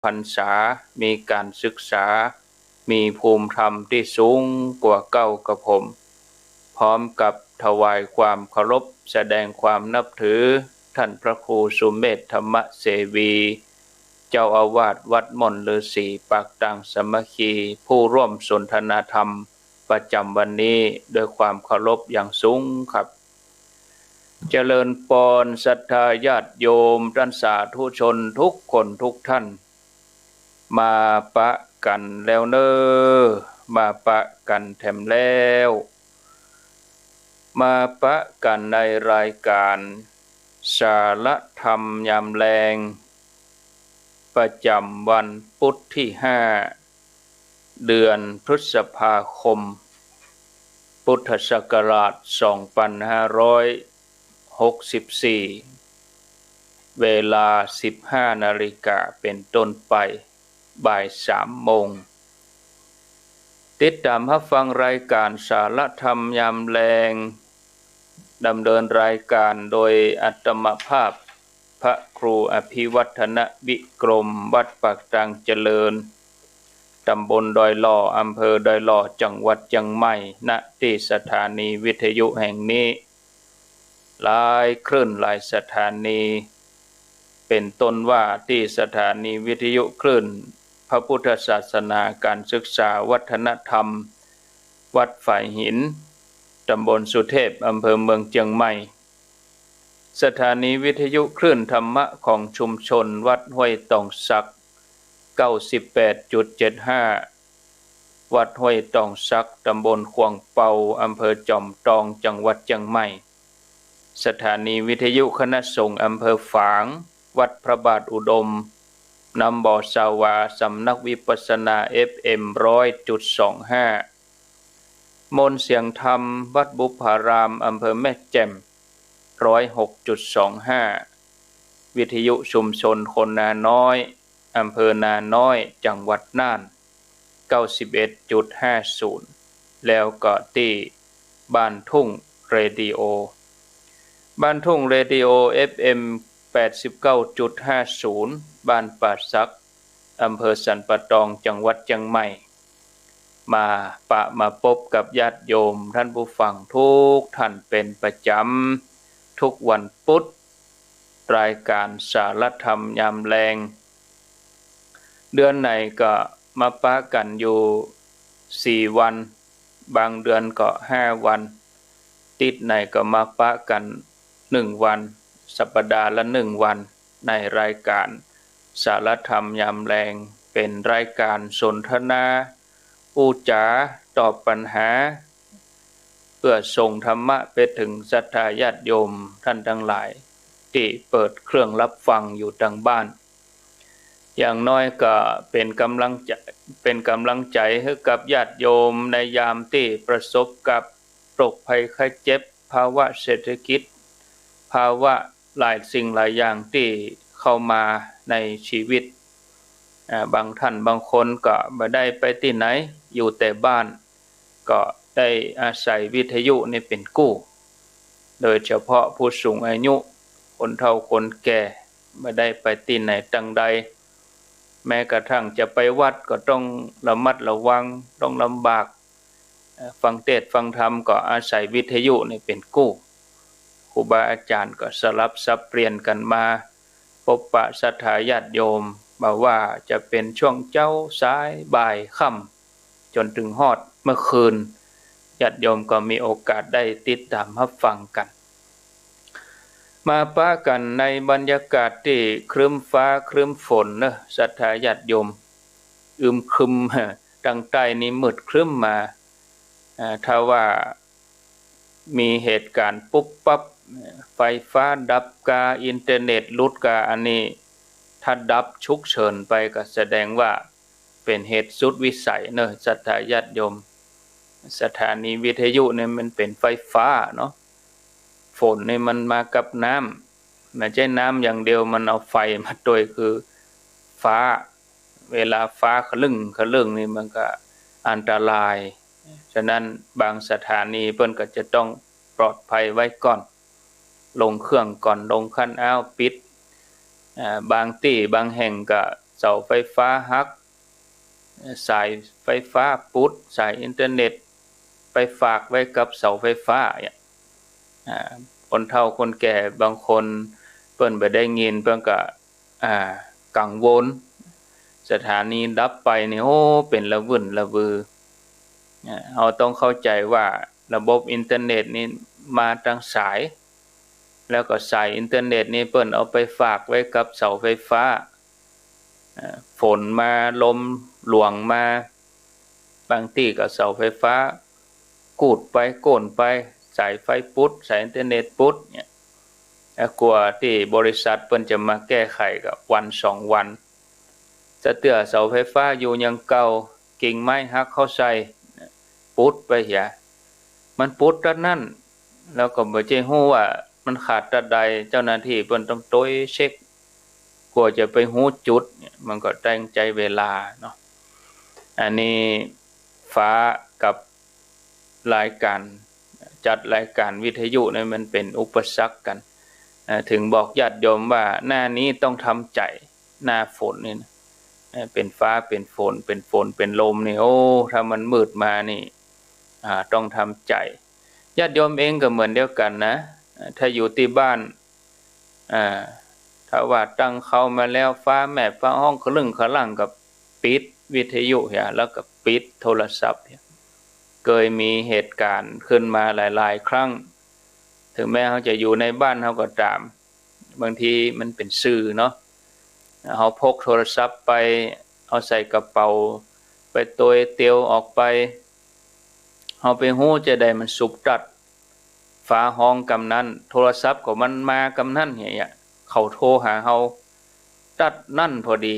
พรรษามีการศึกษามีภูมิธรรมที่สูงกว่าเก้ากับผมพร้อมกับถวายความเคารพแสดงความนับถือท่านพระครูสุเมธธรรมเสวีเจ้าอาวาสวัดม่อนฤาษีปากตังสามัคคีผู้ร่วมสนทนาธรรมประจำวันนี้ด้วยความเคารพอย่างสูงครับเจริญพรศรัทธาญาติโยมท่านสาธุชนทุกคนทุกท่านมาปะกันแล้วเนอมาปะกันแถมแล้วมาปะกันในรายการสารธรรมยามแลงประจำวันพุธที่5เดือนพฤษภาคมพุทธศักราช2564เวลา 15 นาฬิกาเป็นต้นไปบ่าย 3 โมงติดตามรับฟังรายการสารธรรมยามแลงดำเนินรายการโดยอัตมภาพพระครูอภิวัฒนวิกรมวัดปากตังเจริญตำบลดอยหล่ออำเภอดอยหล่อจังหวัดเชียงใหม่ณที่สถานีวิทยุแห่งนี้หลายคลื่นหลายสถานีเป็นต้นว่าที่สถานีวิทยุคลื่นพระพุทธศาสนาการศึกษาวัฒนธรรมวัดฝ่ายหินตำบลสุเทพอำเภอเมืองเชียงใหม่สถานีวิทยุคลื่นธรรมะของชุมชนวัดห้วยตองสัก 98.75 วัดห้วยตองสักตำบลขวางเปาอำเภอจอมทองจังหวัดเชียงใหม่สถานีวิทยุคณะสงฆ์อำเภอฝางวัดพระบาทอุดมนำบ่อสาวาสำนักวิปัสสนา FM 100.25 มนต์เสียงธรรมวัดบุพารามอำเภอแม่แจ่ม 106.25 วิทยุชุมชนคนนาน้อยอำเภอนาน้อยจังหวัดน่าน 91.50 แล้วก็ที่บ้านทุ่งเรดิโอบ้านทุ่งเรดิโอ FM 89.50 บ้านป่าสักอำเภอสันปะตองจังหวัดเชียงใหม่มาพบกับญาติโยมท่านผู้ฟังทุกท่านเป็นประจำทุกวันพุธรายการสารธรรมยามแลงเดือนไหนก็มาปะกันอยู่4วันบางเดือนก็5วันติดไหนก็มาปะกัน1วันสัปดาห์ละ1วันในรายการสารธรรมยามแลงเป็นรายการสนทนาปูจาตอบปัญหาเพื่อส่งธรรมะไปถึงศรัทธาญาติโยมท่านทั้งหลายที่เปิดเครื่องรับฟังอยู่ทางบ้านอย่างน้อยก็เป็นกำลังใจให้กับญาติโยมในยามที่ประสบกับโรคภัยไข้เจ็บภาวะเศรษฐกิจภาวะหลายสิ่งหลายอย่างที่เข้ามาในชีวิตบางท่านบางคนก็ไม่ได้ไปที่ไหนอยู่แต่บ้านก็ได้อาศัยวิทยุนี่เป็นกู้โดยเฉพาะผู้สูงอายุคนเฒ่าคนแก่ไม่ได้ไปที่ไหนตั้งใดแม้กระทั่งจะไปวัดก็ต้องระมัดระวังต้องลำบากฟังเทศน์ฟังธรรมก็อาศัยวิทยุนี่เป็นกู้ครูบาอาจารย์ก็สลับสับเปลี่ยนกันมาพบปะศรัทธาญาติโยมบ่ว่าจะเป็นช่วงเช้าสายบ่ายค่ำจนถึงฮอดเมื่อคืนญาติโยมก็มีโอกาสได้ติดตามรับฟังกันมาปะกันในบรรยากาศที่ครึ้มฟ้าครึ้มฝนนะศรัทธาญาติโยมครึมทางใต้นี้มืดครึ้มมาถ้าว่ามีเหตุการณ์ปุ๊บปั๊บไฟฟ้าดับกาอินเทอร์เน็ตหลุดกาอันนี้ถ้าดับฉุกเฉินไปก็แสดงว่าเป็นเหตุสุดวิสัยเนอะศรัทธาญาติโยมสถานีวิทยุเนี่ยมันเป็นไฟฟ้าเนาะฝนนี่มันมากับน้ำไม่ใช่น้ำอย่างเดียวมันเอาไฟมาด้วยคือฟ้าเวลาฟ้าขลึ่งนี่มันก็อันตรายฉะนั้นบางสถานีเพิ่นก็จะต้องปลอดภัยไว้ก่อนลงเครื่องก่อนลงคันปิดบางที่บางแห่งก็ เสาไฟฟ้าหักสายไฟฟ้าปุ๊ดสายอินเทอร์เน็ตไปฝากไว้กับเสาไฟฟ้าเนี่ยคนเฒ่าคนแก่บางคนเพิ่นบ่ได้ยินเพิ่นก็กังวลสถานีดับไปนี่โอ้เป็นระวุ่นระวือเราต้องเข้าใจว่าระบบอินเทอร์เน็ตนี่มาทางสายแล้วก็สายอินเทอร์เน็ตนี่เพิ่นเอาไปฝากไว้กับเสาไฟฟ้าฝนมาลมหลวงมาบางทีก็เสาไฟฟ้ากูดไปโก่นไปสายไฟปุ๊ดสายอินเทอร์เน็ตปุ๊ดเนี่ยกลัวที่บริษัทเพิ่นจะมาแก้ไขกับวัน2 วันจะเตื้อเสาไฟฟ้าอยู่ยังเก่ากิ่งไม้หักเข้าใส่ปุ๊ดไปเหียมันปุ๊ดตัดนั่นแล้วก็บ่ใช่ฮู้ว่ามันขาดตัดใดเจ้าหน้าที่เพิ่นต้องต้อยเช็คกว่าจะไปฮู้จุดมันก็แต่งใจเวลาเนาะอันนี้ฟ้ากับรายการจัดรายการวิทยุเนี่ยมันเป็นอุปสรรคกันถึงบอกญาติโยมว่าหน้านี้ต้องทำใจหน้าฝนนี่เป็นฟ้าเป็นฝนเป็นลมนี่โอ้ถ้ามันมืดมานี่ต้องทำใจญาติโยมเองก็เหมือนเดียวกันนะถ้าอยู่ที่บ้านถ้าว่าตั้งเข้ามาแล้วฟ้าแม่ฟ้าห้องคลึงขลั่งกับปิดวิทยุเหียแล้วก็ปิดโทรศัพท์เคยมีเหตุการณ์ขึ้นมาหลายๆครั้งถึงแม้เขาจะอยู่ในบ้านเขาก็ตามบางทีมันเป็นสื่อเนาะเขาพกโทรศัพท์ไปเอาใส่กระเป๋าไปตัวเตียวออกไปเขาไปฮู้จะได้มันสุบตัดฟ้าห้องกำนั้นโทรศัพท์ของมันมากำนั้นเนี่ยเขาโทรหาเขาตัดนั่นพอดี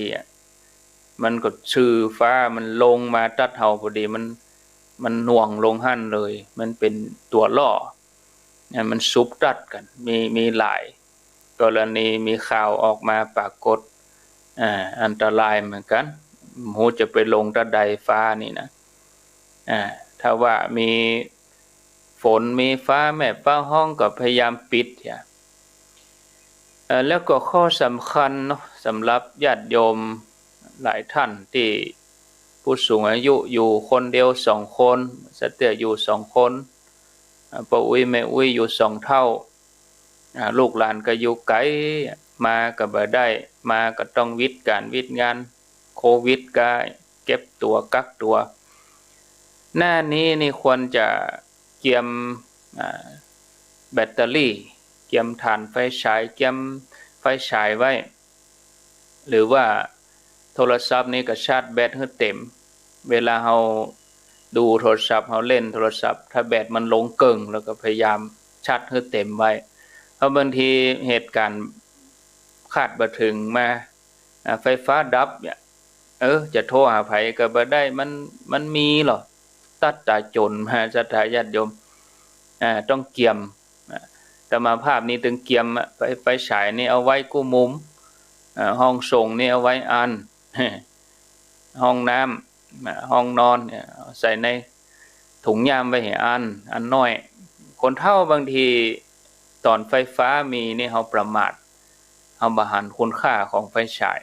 มันก็ชื่อฟ้ามันลงมาตัดเฮาพอดีมันหน่วงลงหั่นเลยมันเป็นตัวล่อมันซุบตัดกันมีหลายกรณีมีข่าวออกมาปรากฏอันตรายเหมือนกันหูจะไปลงตัดใดฟ้านี่นะถ้าว่ามีฝนมีฟ้าแม่ฟ้าห้องก็พยายามปิดแล้วก็ข้อสำคัญเนาะสำหรับญาติโยมหลายท่านที่ผู้สูงอายุอยู่คนเดียว2 คนสเตียอยู่2 คนป้าอุ้ยแม่อุ้ยอยู่2 เท่าลูกหลานก็อยู่ไกลมาก็บ่ได้มาก็ต้องวิทย์การวิทย์งานโควิดก็เก็บตัวกักตัวหน้านี้นี่ควรจะเกียมแบตเตอรี่เกียมถ่านไฟฉายเกียมไฟฉายไว้หรือว่าโทรศัพท์นี่ก็ชาร์จแบตให้เต็มเวลาเราดูโทรศัพท์เราเล่นโทรศัพท์ถ้าแบตมันลงเกิงแล้วก็พยายามชาร์จให้เต็มไว้เพราะบางทีเหตุการณ์คาดบ่ถึงมาไฟฟ้าดับเนี่ยจะโทรหาไผก็บ่ได้มันมีหรอตัดตาจนมาศรัทธาญาติโยมต้องเกียมแต่มาภาพนี้ถึงเกียมไฟฉายนี่เอาไว้กู้มุมห้องส่งนี่เอาไว้อันห้องน้ำห้องนอนเนี่ยใส่ในถุงยามไว้ให้อันน้อยคนเฒ่าบางทีตอนไฟฟ้ามีนี่เฮาประมาทเฮาบ่หันคุณค่าของไฟฉาย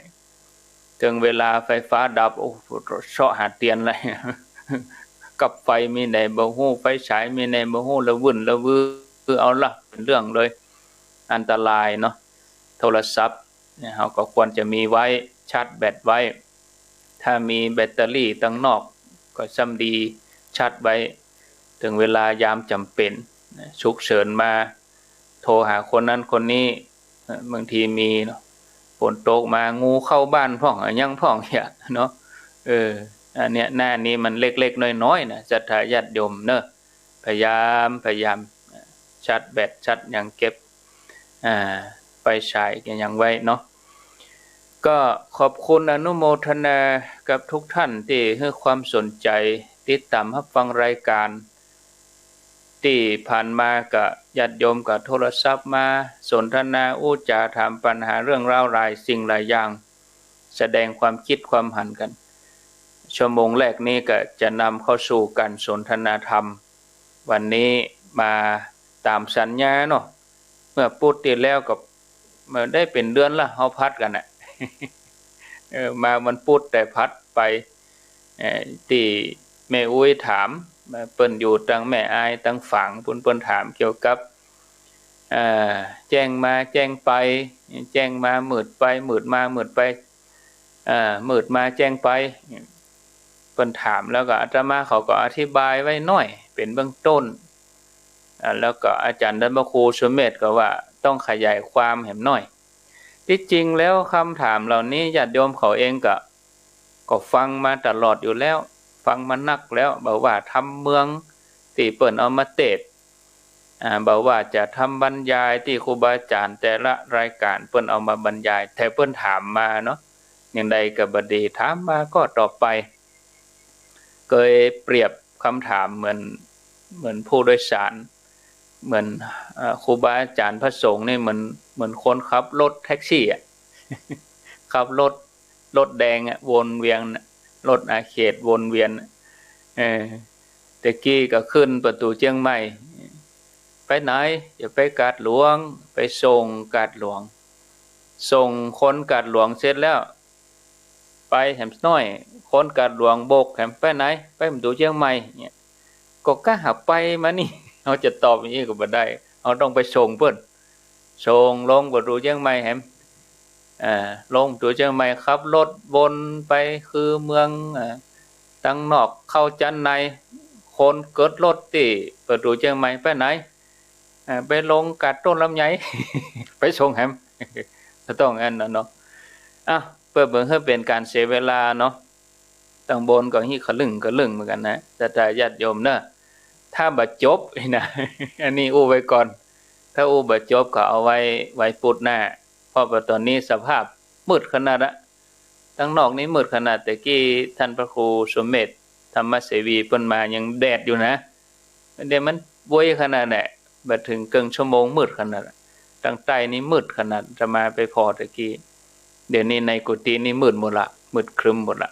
ถึงเวลาไฟฟ้าดับโอ้เชาะหาเตียนเลยกับไฟมีไหนบ่ฮู้ไฟฉายมีไหนบ่ฮู้ละวุ่นละวือเอาล่ะเป็นเรื่องเลยอันตรายเนาะโทรศัพท์เนี่ยเราก็ควรจะมีไว้ชาร์จแบตไว้ถ้ามีแบตเตอรี่ตั้งนอกก็ซ้ำดีชาร์จไว้ถึงเวลายามจำเป็นฉุกเฉินมาโทรหาคนนั้นคนนี้บางทีมีเนาะฝนตกมางูเข้าบ้านพ่องยังพ่องเนี่ยเนาะอันเนี้ยหน้านี้มันเล็กๆน้อยๆนะศรัทธาญาติโยมเนอะพยายามชาร์จแบตชาร์จอย่างเก็บไฟฉายอย่างไว้เนาะก็ขอบคุณอนุโมทนากับทุกท่านที่ให้ความสนใจติดตามรับฟังรายการที่ผ่านมากับญาติโยมกับโทรศัพท์มาสนทนาอู้จาถามปัญหาเรื่องราวหลายสิ่งหลายอย่างแสดงความคิดความหันกันชั่วโมงแรกนี้ก็จะนำเข้าสู่การสนทนาธรรมวันนี้มาตามสัญญาเนาะเมื่อพูดติดแล้วก็ได้เป็นเดือนละเฮาพัดกันน่ะ มาวันพุธแต่พัดไปที่แม่อุ้ยถามเปิ้นอยู่ตั้งแม่อายตั้งฝังเปิ้นถามเกี่ยวกับแจ้งมาแจ้งไปแจ้งมามืดไปมืดมามืดไปมืดมาแจ้งไปเปิ้นถามแล้วก็อาตมาเขาก็อธิบายไว้หน่อยเป็นเบื้องต้นแล้วก็อาจารย์ดันบครูสุเมธก็ว่าต้องขยายความแหมหน่อยที่จริงแล้วคำถามเหล่านี้ญาติโยมเขาเองก็ฟังมาตลอดอยู่แล้วฟังมานักแล้วบอกว่าทำเมืองที่เปิ้นเอามาเทศบอกว่าจะทำบรรยายที่ครูบาอาจารย์แต่ละรายการเปิ้นเอามาบรรยายแต่เปิ้นถามมาเนาะอย่างใดก็บ่ดีถามมาก็ตอบไปเคยเปรียบคำถามเหมือนผู้โดยสารเหมือนครูบาอาจารย์พระสงฆ์นี่เหมือนคนขับรถแท็กซี่ขับรถแดงวนเวียนรถอาเขตวนเวียนตะกี้ก็ขึ้นประตูเชียงใหม่ไปไหนจะไปกาดหลวงไปส่งกาดหลวงส่งคนกาดหลวงเสร็จแล้วไปแหมน้อยคนกาดหลวงโบกแหมไปไหนไปประตูเชียงใหม่เนี่ยก็กล้าหาไปมานี่เราจะตอบอย่างนี้ก็บ่ได้เราต้องไปส่งเพิ่นส่งลงประตูเชียงใหม่แหมลงประตูเชียงใหม่ขับรถวนไปคือเมืองตั้งนอกเข้าจันในคนเกิดรถที่ประตูเชียงใหม่ไปไหนไปลงกัดต้นลำไย ไปส่งแหม ต้องอันนั้นเนาะเพื่อเบิ่งให้เป็นการเสียเวลาเนาะตั้งบนก็ฮี่ขลึ่งเหมือนกันนะแต่ญาติโยมเนอะถ้าบ่จบนะ อันนี้อู้ไว้ก่อนถ้าอู้บ่จบก็เอาไว้ปุดหน้าเพราะว่าตอนนี้สภาพมืดขนาดละตั้งนอกนี้มืดขนาดแต่กี้ท่านพระครูสมเด็จธรรมเสวีเพิ่นมายังแดดอยู่นะเดี๋ยวมันบวยขนาดแหละบัดถึงเกินชั่วโมงมืดขนาดตั้งใต้นี้มืดขนาดจะมาไปพอตะกี้เดี๋ยวนี้ในกุฏินี้มืดหมดละมืดครึ้มหมดละ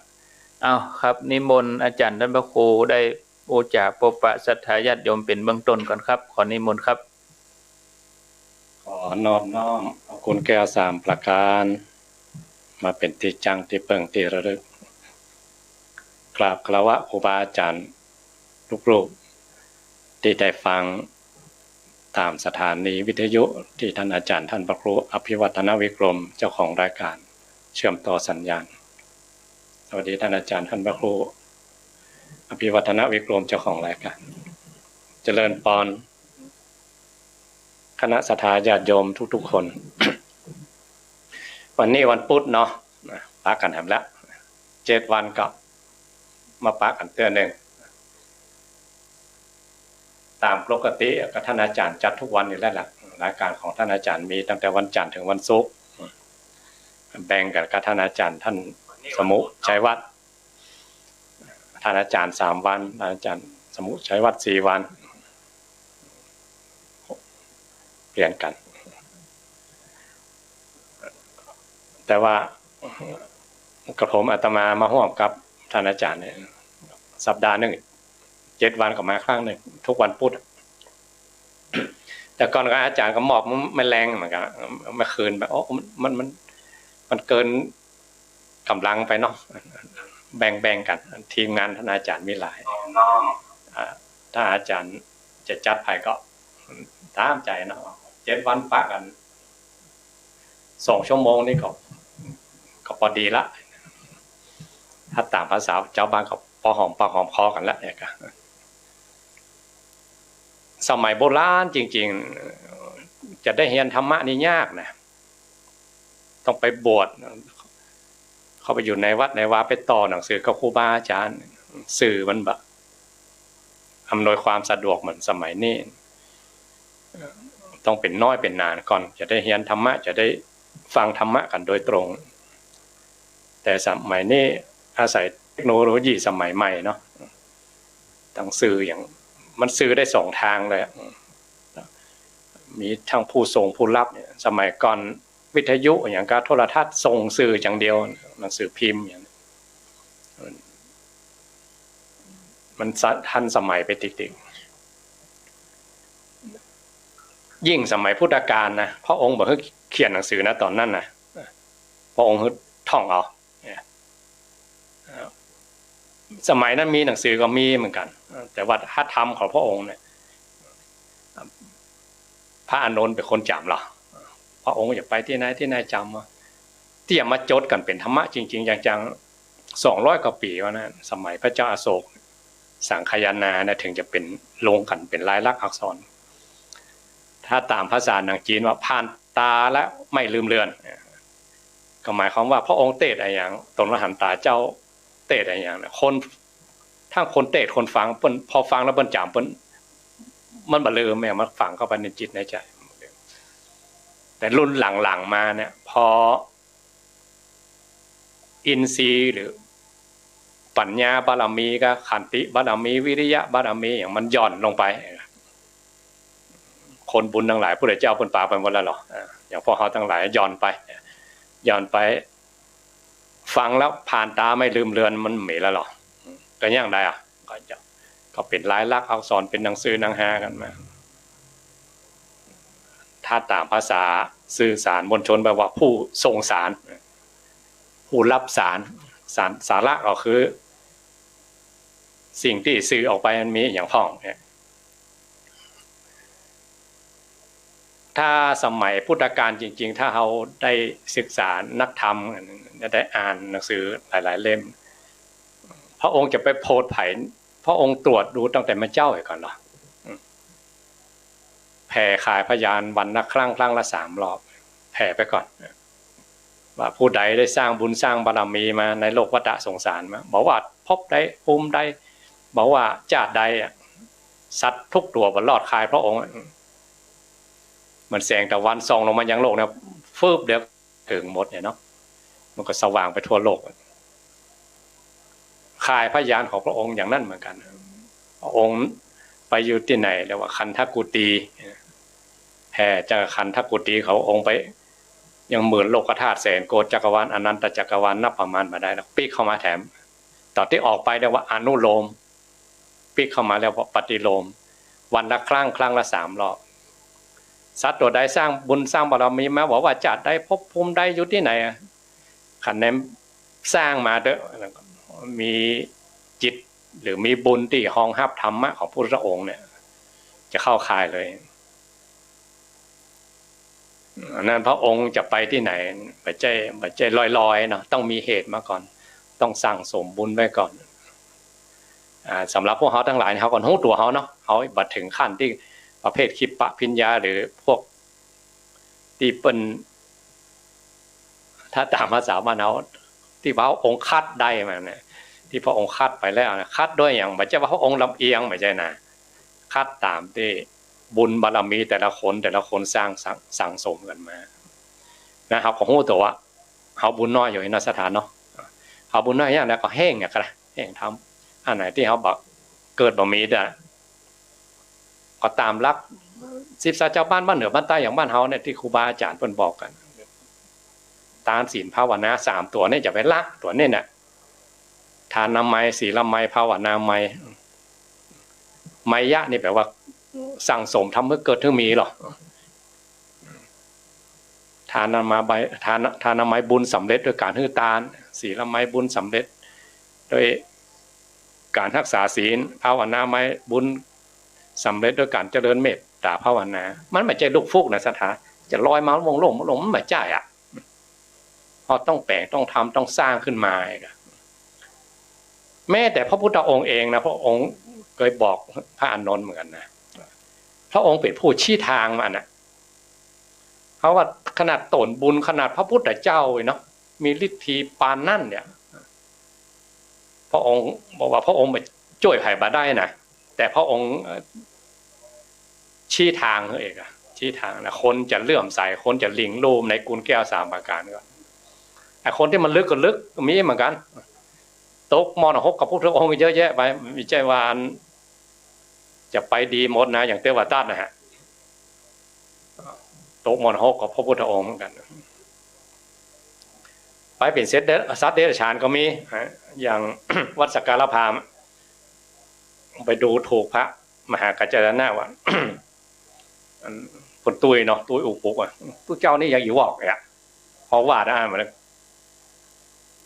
เอาครับนิมนต์อาจารย์ท่านพระครูได้โอจาปปะศรัทธาญาติโยมเป็นเบื้องต้นก่อนครับขอนิมนต์ครับขอนอบน้อมเอาคุณแก้ว3ประการมาเป็นที่จังที่เปิงที่ระลึกกราบคารวะครูบาอาจารย์ทุกรูปที่ได้ฟังตามสถานีวิทยุที่ท่านอาจารย์ท่านพระครูอภิวัฒนวิกรมเจ้าของรายการเชื่อมต่อสัญญาณสวัสดีท่านอาจารย์ท่านพระครูอภิวัฒนวิกรมเจ้าของรายการเจริญพรคณะศรัทธาญาติโยมทุกๆคน วันนี้วันพุธเนาะปะกันแหมแล้ว7 วันก็มาปะกันเตือนหนึ่งตามปกติก็ท่านอาจารย์จัดทุกวันอยู่แล้วล่ะรายการของท่านอาจารย์มีตั้งแต่วันจันทร์ถึงวันศุกร์แบ่งกันกับท่านอาจารย์ท่านสมุชัยวัฒน์ท่านอาจารย์3 วันท่านอาจารย์สมุชัยวัฒน์4 วันเปลี่ยนกันแต่ว่ากระผมอาตมามาร่วมกับท่านอาจารย์เนี่ยสัปดาห์หนึ่ง7 วันก็มาครั้งหนึ่งทุกวันพุธแต่ก่อนก็อาจารย์ก็มอบมันแรงเหมือนกันเมื่อคืนแบบมันเกินกำลังไปเนาะแบ่งกันทีมงานท่านอาจารย์มีหลายถ้าอาจารย์จะจัดไปก็ตามใจเนาะ7 วันปะกัน2 ชั่วโมงนี่ก็พอดีละถ้าตามภาษาเจ้าบ้านก็พอหอมปากหอมคอกันแล้วเนี่ยก็สมัยโบราณจริงๆจะได้เรียนธรรมะนี่ยากนะต้องไปบวชเข้าไปอยู่ในวัดในวาไปต่อหนังสือกับครูบาอาจารย์สื่อมันแบบอำนวยความสะดวกเหมือนสมัยนี้ต้องเป็นน้อยเป็นนานก่อนจะได้เรียนธรรมะจะได้ฟังธรรมะกันโดยตรงแต่สมัยนี้อาศัยเทคโนโลยีสมัยใหม่เนาะต้องสื่ออย่างมันสื่อได้2 ทางเลยมีทั้งผู้ส่งผู้รับเนี่ยสมัยก่อนวิทยุอย่างการโทรทัศน์ส่งสื่ออย่างเดียวหนังสือพิมพ์อย่างมันทันสมัยไปติดๆยิ่งสมัยพุทธกาลนะพระองค์บอกให้เขียนหนังสือนะตอนนั้นนะพระองค์ท่องเอา สมัยนั้นมีหนังสือก็มีเหมือนกันแต่ว่าถ้าธรรมของพระองค์เนี่ยพระอานนท์เป็นคนจำหรอพระองค์อยากไปที่ไหนจำที่จะมาจดกันเป็นธรรมะจริงๆอย่างจัง200 กว่าปีว่านะสมัยพระเจ้าอโศกสังคายนาเนี่ยถึงจะเป็นลงกันเป็นลายลักษณ์อักษรถ้าตามภาษาหนังจีนว่าผ่านตาและไม่ลืมเลือนก็หมายความว่าพระองค์เตศอะไรอย่างตนละหันตาเจ้าเตศอะไรอย่างคนทั้งคนเตศคนฟังพอฟังแล้วเปิ้นจำเปิ้นมันบ่ลืมแม่มันฝังเข้าไปในจิตในใจแต่รุ่นหลังๆมาเนี่ยพออินทรีย์หรือปัญญาบารมีก็ขันติบารมีวิริยะบารมีอย่างมันย่อนลงไปคนบุญทั้งหลายผู้ใดเจ้าเปิ้นปาไปหมดแล้วหรออย่างพวกเขาทั้งหลายย่อนไปฟังแล้วผ่านตาไม่ลืมเลือนมันเหม็นแล้วหรอก็ยังได้ก็เป็นลายลักษณ์อักษรเป็นหนังสือหนังหากันมาถ้าตามภาษาสื่อสารมวลชนแปลว่าผู้ส่งสารผู้รับสาระก็คือสิ่งที่สื่อออกไปมันมีอย่างพ้องเนี่ยถ้าสมัยพุทธกาลจริงๆถ้าเราได้ศึกษานักธรรมได้อ่านหนังสือหลายๆเล่มพระองค์จะไปโพดไผ่พระองค์ตรวจดูตั้งแต่มาเจ้าก่อนเหรอแผ่ขายพยานวันละครั้งละ3 รอบแผ่ไปก่อนว่าผู้ใดได้สร้างบุญสร้างบารมีมาในโลกวัฏสงสารมาบอกว่าพบได้ภูมิได้บอกว่าชาติใดสัตว์ทุกตัวบรรลอดคายพระองค์มันแสงตะวันส่องลงมายังโลกเนี่ยฟืบเดียวถึงหมดเนี่ยเนาะมันก็สว่างไปทั่วโลกคายพยานของพระองค์อย่างนั้นเหมือนกันพระองค์ไปอยู่ที่ไหนเรียกว่าคันธกุฏีแผ่จากคันธกุฏีเขาองค์ไปยังหมื่นโลกธาตุแสนโกฏจักรวาลอนันตจักรวาลนับประมาณมาได้แล้วปีกเข้ามาแถมตอนที่ออกไปเรียกว่าอนุโลมปีกเข้ามาแล้วว่าปฏิโลมวันละครั้งละ3 รอบสัตว์ตัวใดสร้างบุญสร้างบารมีมาบอกว่าจัดได้พบภูมิได้อยู่ที่ไหนขันแนมสร้างมาเด้อมีจิตหรือมีบุญที่ห้องฮับธรรมะของพระพุทธองค์เนี่ยจะเข้าข่ายเลยนั้นพระองค์จะไปที่ไหนไม่ใช่ลอยๆเนาะต้องมีเหตุมาก่อนต้องสั่งสมบุญไว้ก่อนสำหรับพวกเขาทั้งหลายเขาก่อนหูตัวเขาเนาะเขาบัดถึงขั้นที่ประเภทคิปปะพิญญาหรือพวกที่เป็นถ้าตามภาษาบ้านเขาที่พระองค์คัดได้มาเนี่ยที่พระองค์คัดไปแล้วนะคัดด้วยอย่างไม่ใช่ว่าพระองค์ลำเอียงไม่ใช่นะคัดตามที่บุญบารมีแต่ละคนสร้างสั่งสมกันมานะครับของหูตัวว่าเขาบุญน้อยอยู่ในสถานเนาะเขาบุญน้อยอย่างนั้นก็แห้งอย่างไรแห้งทำอันไหนที่เขาบอกเกิดบ่มีแต่ก็ตามรัก14 เจ้าบ้านเหนือบ้านใต้อย่างบ้านเขาเนี่ยที่ครูบาอาจารย์เพิ่นบอกกันทานศีลภาวนา3 ตัวนี่จะไปละตัวนี่เนี่ยทานนามัยศีลมัยภาวนามัยมัยยะนี่แปลว่าสั่งสมทำเมื่อเกิดถึงมีหรอทานนามัยบุญสำเร็จโดยการฮือทานศีลมัยบุญสำเร็จโดยการรักษาศีลภาวนามัยบุญสำเร็จโดยการเจริญเมตตาภาวนามันไม่ใช่ลูกฟุกนะสถาจะลอยมาวงลงมันไม่ใช่อ่ะพอต้องแปลงต้องทำต้องสร้างขึ้นมาแม้แต่พระพุทธองค์เองนะพระองค์เคยบอกพระอานนท์เหมือนกันนะพระองค์เป็นผู้ชี้ทางมานะเพราะว่าขนาดตนบุญขนาดพระพุทธเจ้าเนาะมีฤทธิ์ปานนั่นเนี่ยพระองค์บอกว่าพระองค์ไปช่วยไผ่บาได้นะแต่พระองค์ชี้ทางเองอะชี้ทางนะคนจะเลื่อมใสคนจะหลิงโลมในกุลแก้ว3 ประการก็แต่คนที่มันลึกก็ลึกมีเหมือนกันตกมรหกกับพระพุทธองค์เยอะแยะไปไม่ใช่ว่าจะไปดีหมดนะอย่างเทวทัตนะฮะตกมรหกกับพระพุทธองค์เหมือนกันไปเป็นเซตซัดเดชฌานก็มีอย่างวัดสักการพามไปดูถูกพระมหากัจจายนะว่าคนตุยเนาะตุยอุปุกอ่ะตุเจ้านี่ยังอยู่วอกอ่ะเพราะว่าได้มาแล้ว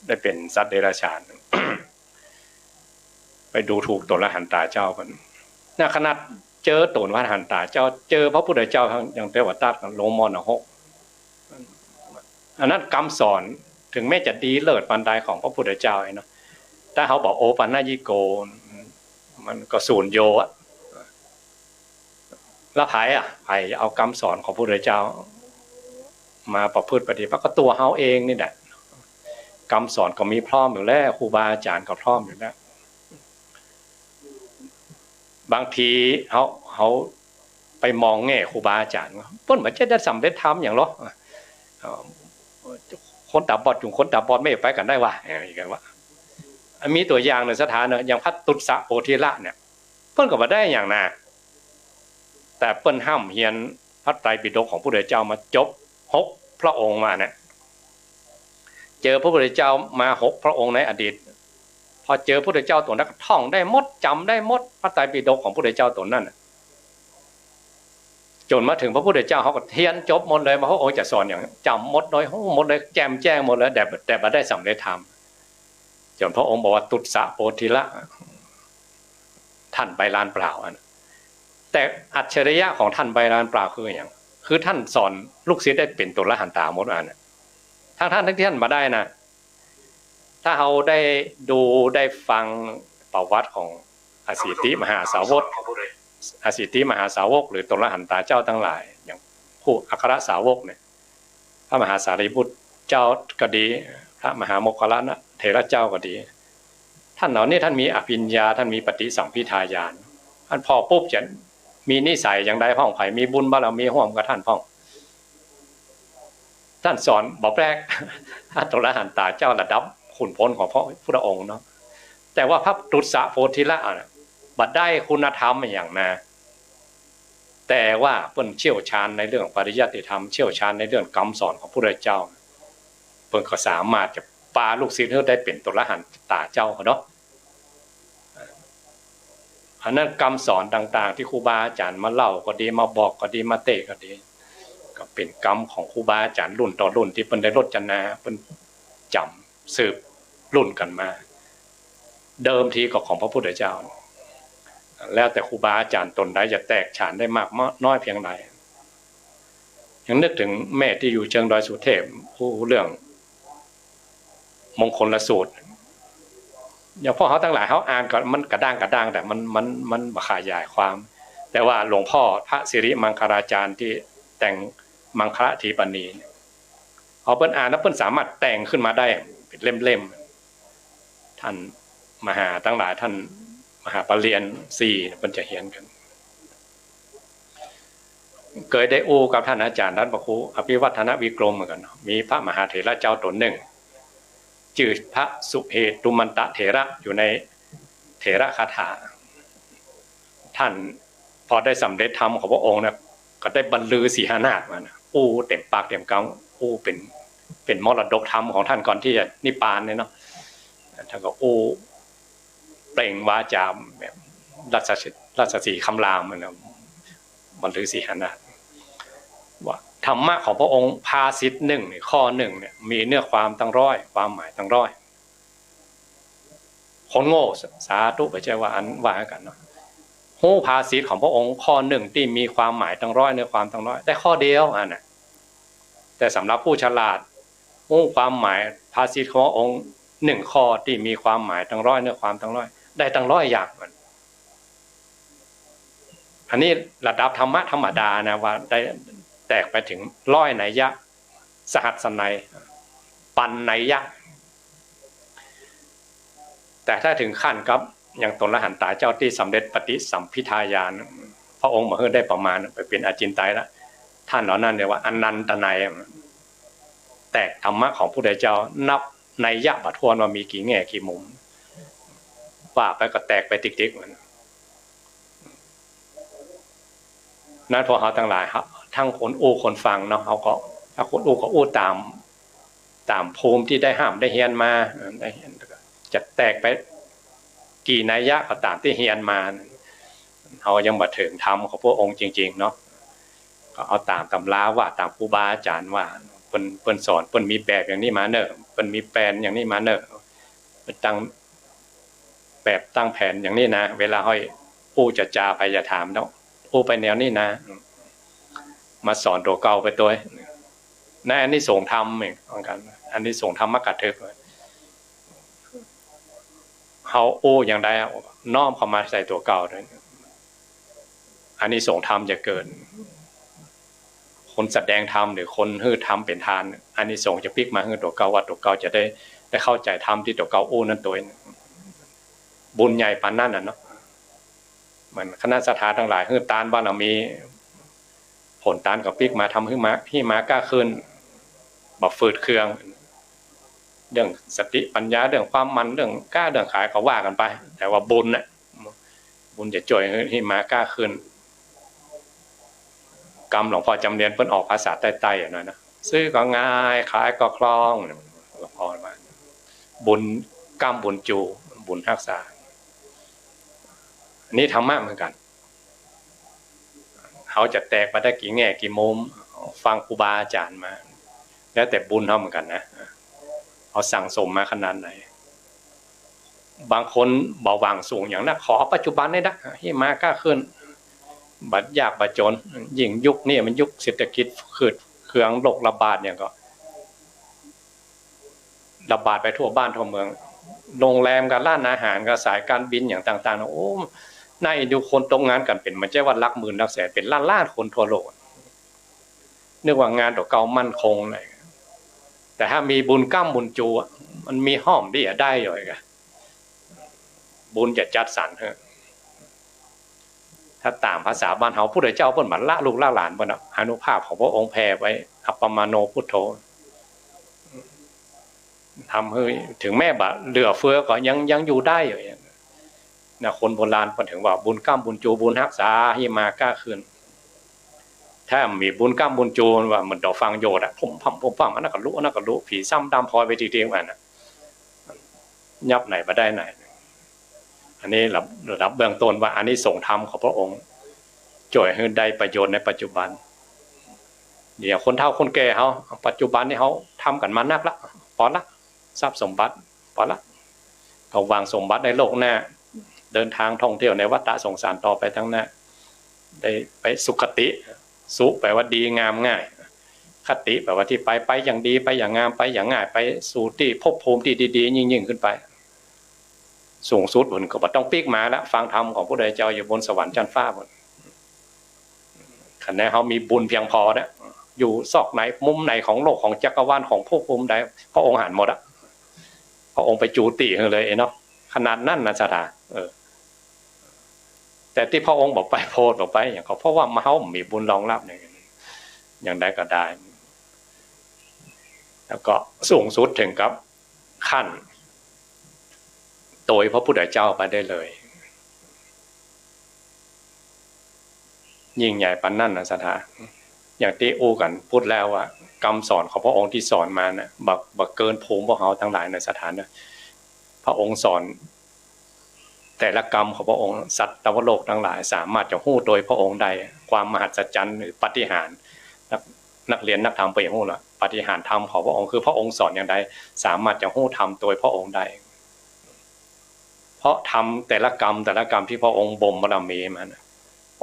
ได้เป็นสัตว์เดรัจฉาน ไปดูถูกตนละหันตาเจ้ากันน่าขนาดเจอตนละหันตาเจ้าเจอพระพุทธเจ้าอย่างเทวตัดลงมอนหกอันนั้นคำสอนถึงแม้จะดีเลิศปันใดของพระพุทธเจ้าเนาะถ้าเขาบอกโอปันนายิโกมันก็สูญโยอะแล้วไผ่เอาคำสอนของพระพุทธเจ้ามาประพฤติปฏิบัติก็ตัวเขาเองนี่แหละคำสอนก็มีพร้อมอยู่แล้วครูบาอาจารย์ก็พร้อมอยู่แล้วบางทีเขาไปมองแง่ครูบาอาจารย์เพิ่นว่าจะได้สำเร็จธรรมอย่างหรอคนตาบอดอยู่คนตาบอดไม่ไปกันได้วะอย่างกันว่ามีตัวอย่างในสถานอย่างพระตุสะโพธิละเนี่ยเพิ่นก็บ่ได้อย่างน่ะแต่เพิ่นห้ามเรียนพระไตรปิฎกของพระพุทธเจ้ามาจบ6พระองค์มาเนี่ยเจอพระพุทธเจ้ามา6พระองค์ในอดีตพอเจอพระพุทธเจ้าตัวนั้นท่องได้หมดจำได้หมดพระไตรปิฎกของพระพุทธเจ้าตัวนั้นจนมาถึงพระพุทธเจ้าเขาก็เทียนจบหมดเลยพระองค์จะสอนอย่างจำหมดเลยหมดเลยแจมแจ้งหมดแล้วแต่ไม่ได้สำเร็จธรรมจนพระองค์บอกว่าตุสะโพธิละท่านใบลานเปล่าแต่อัจฉริยะของท่านใบลานเปล่าคืออย่างคือท่านสอนลูกศิษย์ได้เป็นตัวละหันตาหมดทั้งที่ท่านมาได้นะถ้าเราได้ดูได้ฟังประวัติของอสิติมหาสาวกอสิติมหาสาวกหรือตัวละหันตาเจ้าทั้งหลายอย่างผู้อัครสาวกเนี่ยพระมหาสารีบุตรเจ้าก็ดีพระมหาโมคคัลลานะเถระเจ้าก็ดีท่านเหล่านี้ท่านมีอภิญญาท่านมีปฏิสัมภิทาญาณท่านพอปุ๊บจะมีนิสัยอย่างใดพ่องไผ่มีบุญบารมีร่วมกับท่านพ่องท่านสอนบอกแรกท่านตัวละหันตาเจ้าระดับขุนพลของพระพุทธองค์เนาะแต่ว่าพระตุสะโพธิละบัดได้คุณธรรมอย่างนะแต่ว่าเพิ่นเชี่ยวชาญในเรื่องปริยัติธรรมเชี่ยวชาญในเรื่องคำสอนของพระพุทธเจ้าเพิ่นก็สามารถจะปาลูกศิษย์ให้ได้เป็นตัวละหันตาเจ้าเนาะอันนั้นคำสอนต่างๆที่ครูบาอาจารย์มาเล่าก็ดีมาบอกก็ดีมาเตะก็ดีก็เป็นกรรมของครูบาอาจารย์รุ่นต่อรุ่นที่เพิ่นได้รจนาเพิ่นจำสืบรุ่นกันมาเดิมทีก็ของพระพุทธเจ้าแล้วแต่ครูบาอาจารย์ตนใดจะแตกฉานได้มากน้อยเพียงใดยังนึกถึงแม่ที่อยู่เชิงดอยสุเทพผู้เรื่องมงคลละสูตรอย่างพ่อเขาทั้งหลายเขาอ่านก็มันกระด้างแต่มันขยายความแต่ว่าหลวงพ่อพระสิริมังคลาจารย์ที่แต่งมังคละทีปณีเอาเปิ้นอ่านแล้วเปิ้นสามารถแต่งขึ้นมาได้เป็นเล่มๆท่านมหาทั้งหลายท่านมหาปรริญญา4เปิ้นจะเขียนกันเคยได้อู้กับท่านอาจารย์ท่านพระครูอภิวัฒนวิกรมเหมือนกันมีพระมหาเถระเจ้าตนหนึ่งชื่อพระสุเหตุมันตะเถระอยู่ในเถระคาถาท่านพอได้สำเร็จธรรมของพระองค์เนี่ยก็ได้บรรลือสีหนาฏมาอู้เต็มปากเต็มคำอู้เป็นมรดกธรรมของท่านก่อนที่จะนิพพานเนี่ยเนาะท่านก็อู้เปล่งวาจาแบบราชสีคำรามมันนะบรรลือสีหนาฏว่าธรรมะของพระองค์ภาษิตหนึ่งข้อหนึ่งเนี่ยมีเนื้อความตั้งร้อยความหมายตั้งร้อยคนโง่สาธุไปใจว่าอันว่ากันเนาะหูภาษิตของพระองค์ข้อหนึ่งที่มีความหมายตั้งร้อยเนื้อความตั้งร้อยได้ข้อเดียวน่ะแต่สำหรับผู้ฉลาดหูความหมายภาษิตของพระองค์หนึ่งข้อที่มีความหมายตั้งร้อยเนื้อความตั้งร้อยได้ตั้งร้อยอย่างมันอันนี้ระดับธรรมะธรรมดานะว่าได้แตกไปถึงร้อยนัยยะสหัสนัยปันนัยยะแต่ถ้าถึงขั้นครับอย่างตนละหันตาเจ้าที่สำเร็จปฏิสัมภิทาญาณพระองค์มาเฮือได้ประมาณไปเป็นอาจินไตยแล้วท่านเหล่านั้นเรียกว่าอนันตนัยแตกธรรมะของพระพุทธเจ้านับนัยยะบัดทวนว่ามีกี่แง่กี่มุมว่าไปก็แตกไปติ๊กๆมันนั้นพอเขาทั้งหลายครับทั้งคนอู้คนฟังเนาะเขาก็ถ้าคนอู้ก็อู้ตามภูมิที่ได้ห้ามได้เฮียนมาได้เฮียนจะแตกไปกี่นัยยะก็ตามที่เฮียนมาเขายังมาถึงธรรมของพระองค์จริงๆเนาะก็เอาตามตำราว่าตามครูบาอาจารย์ว่า เปิ้นสอนเปิ้นมีแบบอย่างนี้มาเนอะเปิ้นมีแผนอย่างนี้มาเนอะตั้งแบบตั้งแผนอย่างนี้นะเวลาห้อยอู้จะจาไปอย่าถามเนาะอู้ไปแนวนี้นะมาสอนตัวเก่าไปตัวนั่นอันนี้ส่งธรรมเองเหมือนกันอันนี้ส่งธรรมกัดเถอะเขาอู้อย่างใดน้อมเข้ามาใส่ตัวเก่าด้วยอันนี้ส่งธรรมจะเกิดคนแสดงธรรมหรือคนฮื้อธรรมเป็นทานอันนี้ส่งจะพลิกมาฮื้อตัวเก่าว่าตัวเก่าจะได้เข้าใจธรรมที่ตัวเก่าอู้นั่นตัวบุญใหญ่ปานนั่นน่ะเนาะมันคณะสัทธาทั้งหลายฮื้อตานบ้านเรามีผลตานกับพลิกมาทำฮื้อมาที่มากล้าขึ้นบ่ฝืดเครื่องเรื่องสติปัญญาเรื่องความมันเรื่องกล้าเรื่องขายเขาว่ากันไปแต่ว่าบุญน่ะบุญจะจ่วยให้มากล้าขึ้นกรรมหลวงพ่อจำเรียนเพิ่นออกภาษาใต้ๆอย่างนั้นนะซื้อก็ง่ายขายก็คล่องหลวงพ่อมาบุญกรรมบุญจูบุญรักษานี่ธรรมะเหมือนกันเขาจะแตกไปได้กี่แง่กี่มุมฟังครูบาอาจารย์มาแล้วแต่บุญเขาเหมือนกันนะเขาสั่งสมมาขนาดไหนบางคนเบาหวางสูงอย่างนั้นขอปัจจุบันได้นะให้มากล้าขึ้นบัดยากบัดจนยิ่งยุคนี้มันยุคเศรษฐกิจขืดเครื่องโรคระบาดเนี่ยก็ระบาดไปทั่วบ้านทั่วเมืองโรงแรมกับร้านอาหารกับสายการบินอย่างต่างๆโอ้น่าดูคนตรงงานกันเป็นมันใช่ว่าลักหมื่นลักแสนเป็นล้านคนทั่วโลกนึกว่างานตัวเก่ามั่นคงเลยแต่ถ้ามีบุญกล้ามบุญจูมันมีห้อมที่จะได้อยู่ไงบุญจะจัดสรรเถอะถ้าตามภาษาบ้านเฮาพุทธเจ้าเพิ่นหมันละลูกละหลานเพิ่นอนุภาพของพระองค์แผ่ไว้อัปปมาโนพุทโธทำให้ถึงแม่บะเหลือเฟือก็ยังอยู่ได้อยู่นะคนโบราณเพิ่นถึงว่าบุญกล้ามบุญจูบุญรักษาให้มากล้าขึ้นถ้ามีบุญกล้ามบุญจูว่าเหมือนดอกฟังโยดอะผมพังอันนั้นก็รู้ผีซ้ำดำพลอยไปทีเดียวกันน่ะยับไหนมาได้ไหนอันนี้ระดับเบื้องต้นว่าอันนี้ส่งธรรมของพระองค์จ่วยให้ได้ประโยชน์ในปัจจุบันเดี๋ยวคนเฒ่าคนแก่เขาปัจจุบันนี่เขาทำกันมานักละพอละทรัพย์สมบัติพอละเขาวางสมบัติในโลกหน้าเดินทางท่องเที่ยวในวัฏสงสารต่อไปทั้งหน้าได้ไปสุขติสุแปลว่าดีงามง่ายคติแปลว่าที่ไปอย่างดีไปอย่างงามไปอย่างง่ายไปสู่ที่ภพภูมิที่ดีๆยิ่งขึ้นไปสูงสุดบนก็บ่ต้องปีกมาแล้วฟังธรรมของพระพุทธเจ้าอยู่บนสวรรค์ชั้นฟ้าบนคะแนนเขามีบุญเพียงพอเนี่ยอยู่ซอกไหนมุมไหนของโลกของจักรวาลของภพภูมิใดพระองค์หันหมดอะพระองค์ไปจูติเลยเนาะขนาดนั้นนะสถาแต่ที่พระองค์บอกไปโพดบอกไปอย่างเขาเพราะว่าเขามีบุญรองรับอย่างใดก็ได้แล้วก็สูงสุดถึงกับขั้นโดยพระพุทธเจ้าไปได้เลยยิ่งใหญ่ปานนั่นนะสถาอย่างที่อู้กันพูดแล้วว่ากรรมสอนของพระองค์ที่สอนมานะบักเกินภูมิพวกเขาทั้งหลายในสถานนะพระองค์สอนแต่ละกรรมของพระองค์สัตว์โลกทั้งหลายสามารถจะหู้โดยพระองค์ใดความมหัศจรรย์หรือปาฏิหาริย์นักเรียนนักธรรมไปอย่างหู้ละปาฏิหาริย์ธรรมของพระองค์คือพระองค์สอนอย่างใดสามารถจะหู้ธรรมโดยพระองค์ใดเพราะทำแต่ละกรรมที่พระองค์บ่มบารมีมานะ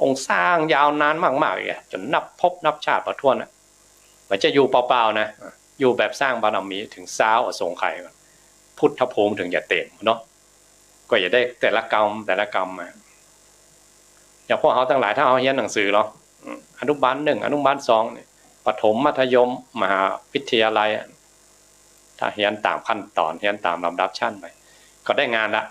องค์สร้างยาวนานมากๆเลยจนนับพบนับชาติประท้วนะมันจะอยู่เปล่าๆนะอยู่แบบสร้างบารมีถึงซ้าวอสงไขยพุทธภูมิถึงจะเต็มเนาะก็อย่าได้แต่ละกรรมมาอย่างพวกเขาทั้งหลายถ้าเขาเรียนหนังสือเนาะอนุบาล1อนุบาล2ประถมมัธยมมหาวิทยาลัยถ้าเรียนตามขั้นตอนเรียนตามลำดับชั้นไปก็ได้งานละ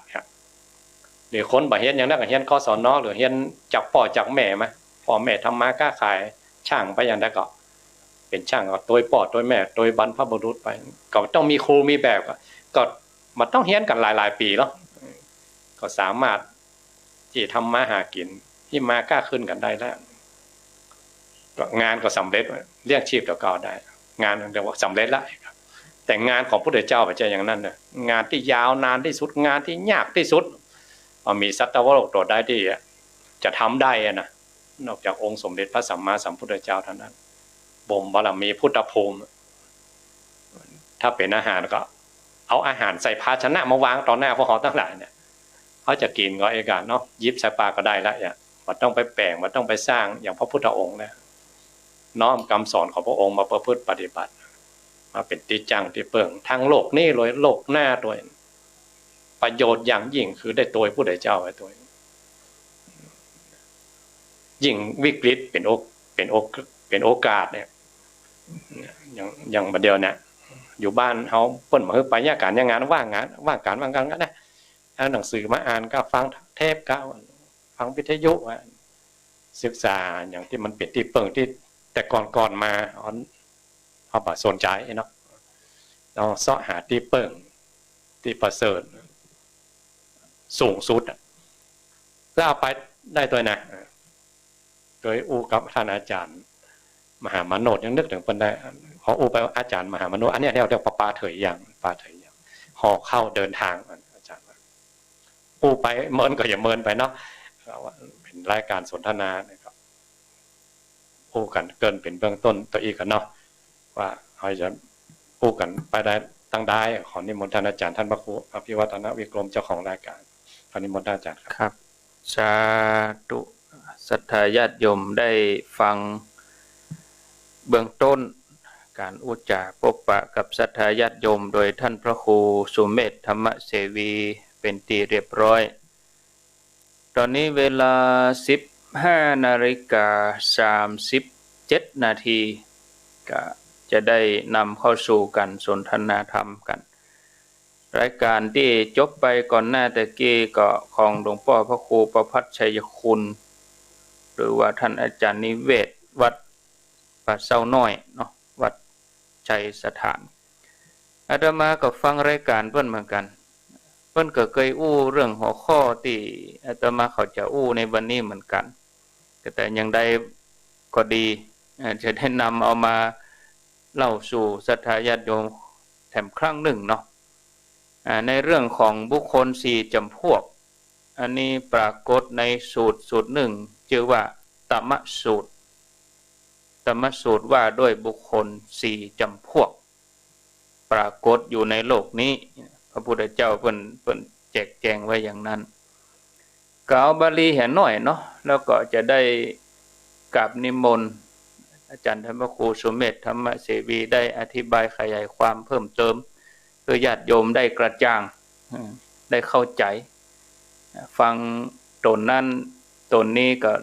หรือคนบ่เรียนอย่างนั้นก็เรียนกศนหรือเรียนจากพ่อจากแม่มาพ่อแม่ทำมาค้าขายช่างไปอย่างนั้นก็เป็นช่างก็โดยพ่อโดยแม่โดยบรรพบุรุษไปก็ต้องมีครูมีแบบก็มันต้องเรียนกันหลายปีแล้วก็สามารถที่ทำมาหากินที่มากล้าขึ้นกันได้แล้วงานก็สำเร็จเรียกชีพเดี๋ยวก็ได้งานเรียกว่าสำเร็จแล้วแต่งานของพระพุทธเจ้าไม่ใช่อย่างนั้นนะงานที่ยาวนานที่สุดงานที่ยากที่สุดมีสัตวโลกตัวได้ที่จะทำได้นะนอกจากองค์สมเด็จพระสัมมาสัมพุทธเจ้าเท่านั้นบ่มบารมีพุทธภูมิ ถ้าเป็นอาหารก็เอาอาหารใส่ภาชนะมาวางต่อหน้าพวกเขาทั้งหลายเนี่ยเขาจะกินก็เอกาเนาะยิบใส่ปากก็ได้ละอย่างมันต้องไปแปลงมันต้องไปสร้างอย่างพระพุทธองค์นะน้อมคำสอนของพระองค์มาประพฤติปฏิบัติมาเป็นที่จังที่เปิงทั้งโลกนี่เลยโลกหน้าด้วยประโยชน์อย่างยิ่งคือได้ตัวผู้ใดเจ้าไว้ตัวยิ่งวิกฤตเป็นโอกาสเนี่ยอย่างบัดเดียวเนี่ยอยู่บ้านเขาเปิดมาคือไปยาการยางานว่างการก็ได้เอาหนังสือมาอ่านก็ฟังเทปก็ฟังวิทยุศึกษาอย่างที่มันเป็นที่เปิงที่แต่ก่อนมาเขาบอกสนใจเนาะเราเสาะหาที่เปิงที่ประเสริฐสูงสุดแล้วเอาไปได้ตัวนะโดยอูกับท่านอาจารย์มหามโนดยังนึกถึงเป็นได้ขออูไปอาจารย์มหามโนดอันนี้เรียกว่าปาเถยอย่างห่อเข้าเดินทางอาจารย์อูไปเมินก็อย่าเมินไปเนาะเป็นรายการสนทนานะครับอูกันเกินเป็นเบื้องต้นตัวอีกกันเนาะว่าเขาจะอูกันไปได้ตั้งได้ขอนิมนต์ท่านอาจารย์ท่านพระครูอภิวัฒนวิกรมเจ้าของรายการขอนิมนต์ท่านอาจารย์ครับสาธุศรัทธาญาติโยมได้ฟังเบื้องต้นการอุจจาพบปะกับศรัทธาญาติโยมโดยท่านพระครูสุเมธธรรมเสวีเป็นที่เรียบร้อยตอนนี้เวลา 15:37 นาทีก็จะได้นำเข้าสู่กันสนทนาธรรมกันรายการที่จบไปก่อนหน้าแต่กี้ก็ของหลวงพ่อพระครูประภัสชัยคุณหรือว่าท่านอาจารย์นิเวศวัดป่าเศร้าน้อยเนาะวัดชัยสถานอาตมาก็ฟังรายการเพิ่นเหมือนกันเพิ่นก็เคยอู้เรื่องหัวข้อที่อาตมาเขาจะอู้ในวันนี้เหมือนกันแต่ยังได้ก็ดีจะได้นำเอามาเล่าสู่ศรัทธาญาติโยมแถมครั้งหนึ่งเนาะในเรื่องของบุคคล4จำพวกอันนี้ปรากฏในสูตรหนึ่งชื่อว่าตมสูตรว่าด้วยบุคคล4จำพวกปรากฏอยู่ในโลกนี้พระพุทธเจ้าเพิ่นแจกแจงไว้อย่างนั้นก็เอาบาลีเห็นหน่อยเนาะแล้วก็จะได้กราบนิมนต์อาจารย์ท่านพระครูสุเมธธรรมเสวีได้อธิบายขยายความเพิ่มเติมเพื่อญาติโยมได้กระจ่างได้เข้าใจฟังตนนั้นตนนี้ก็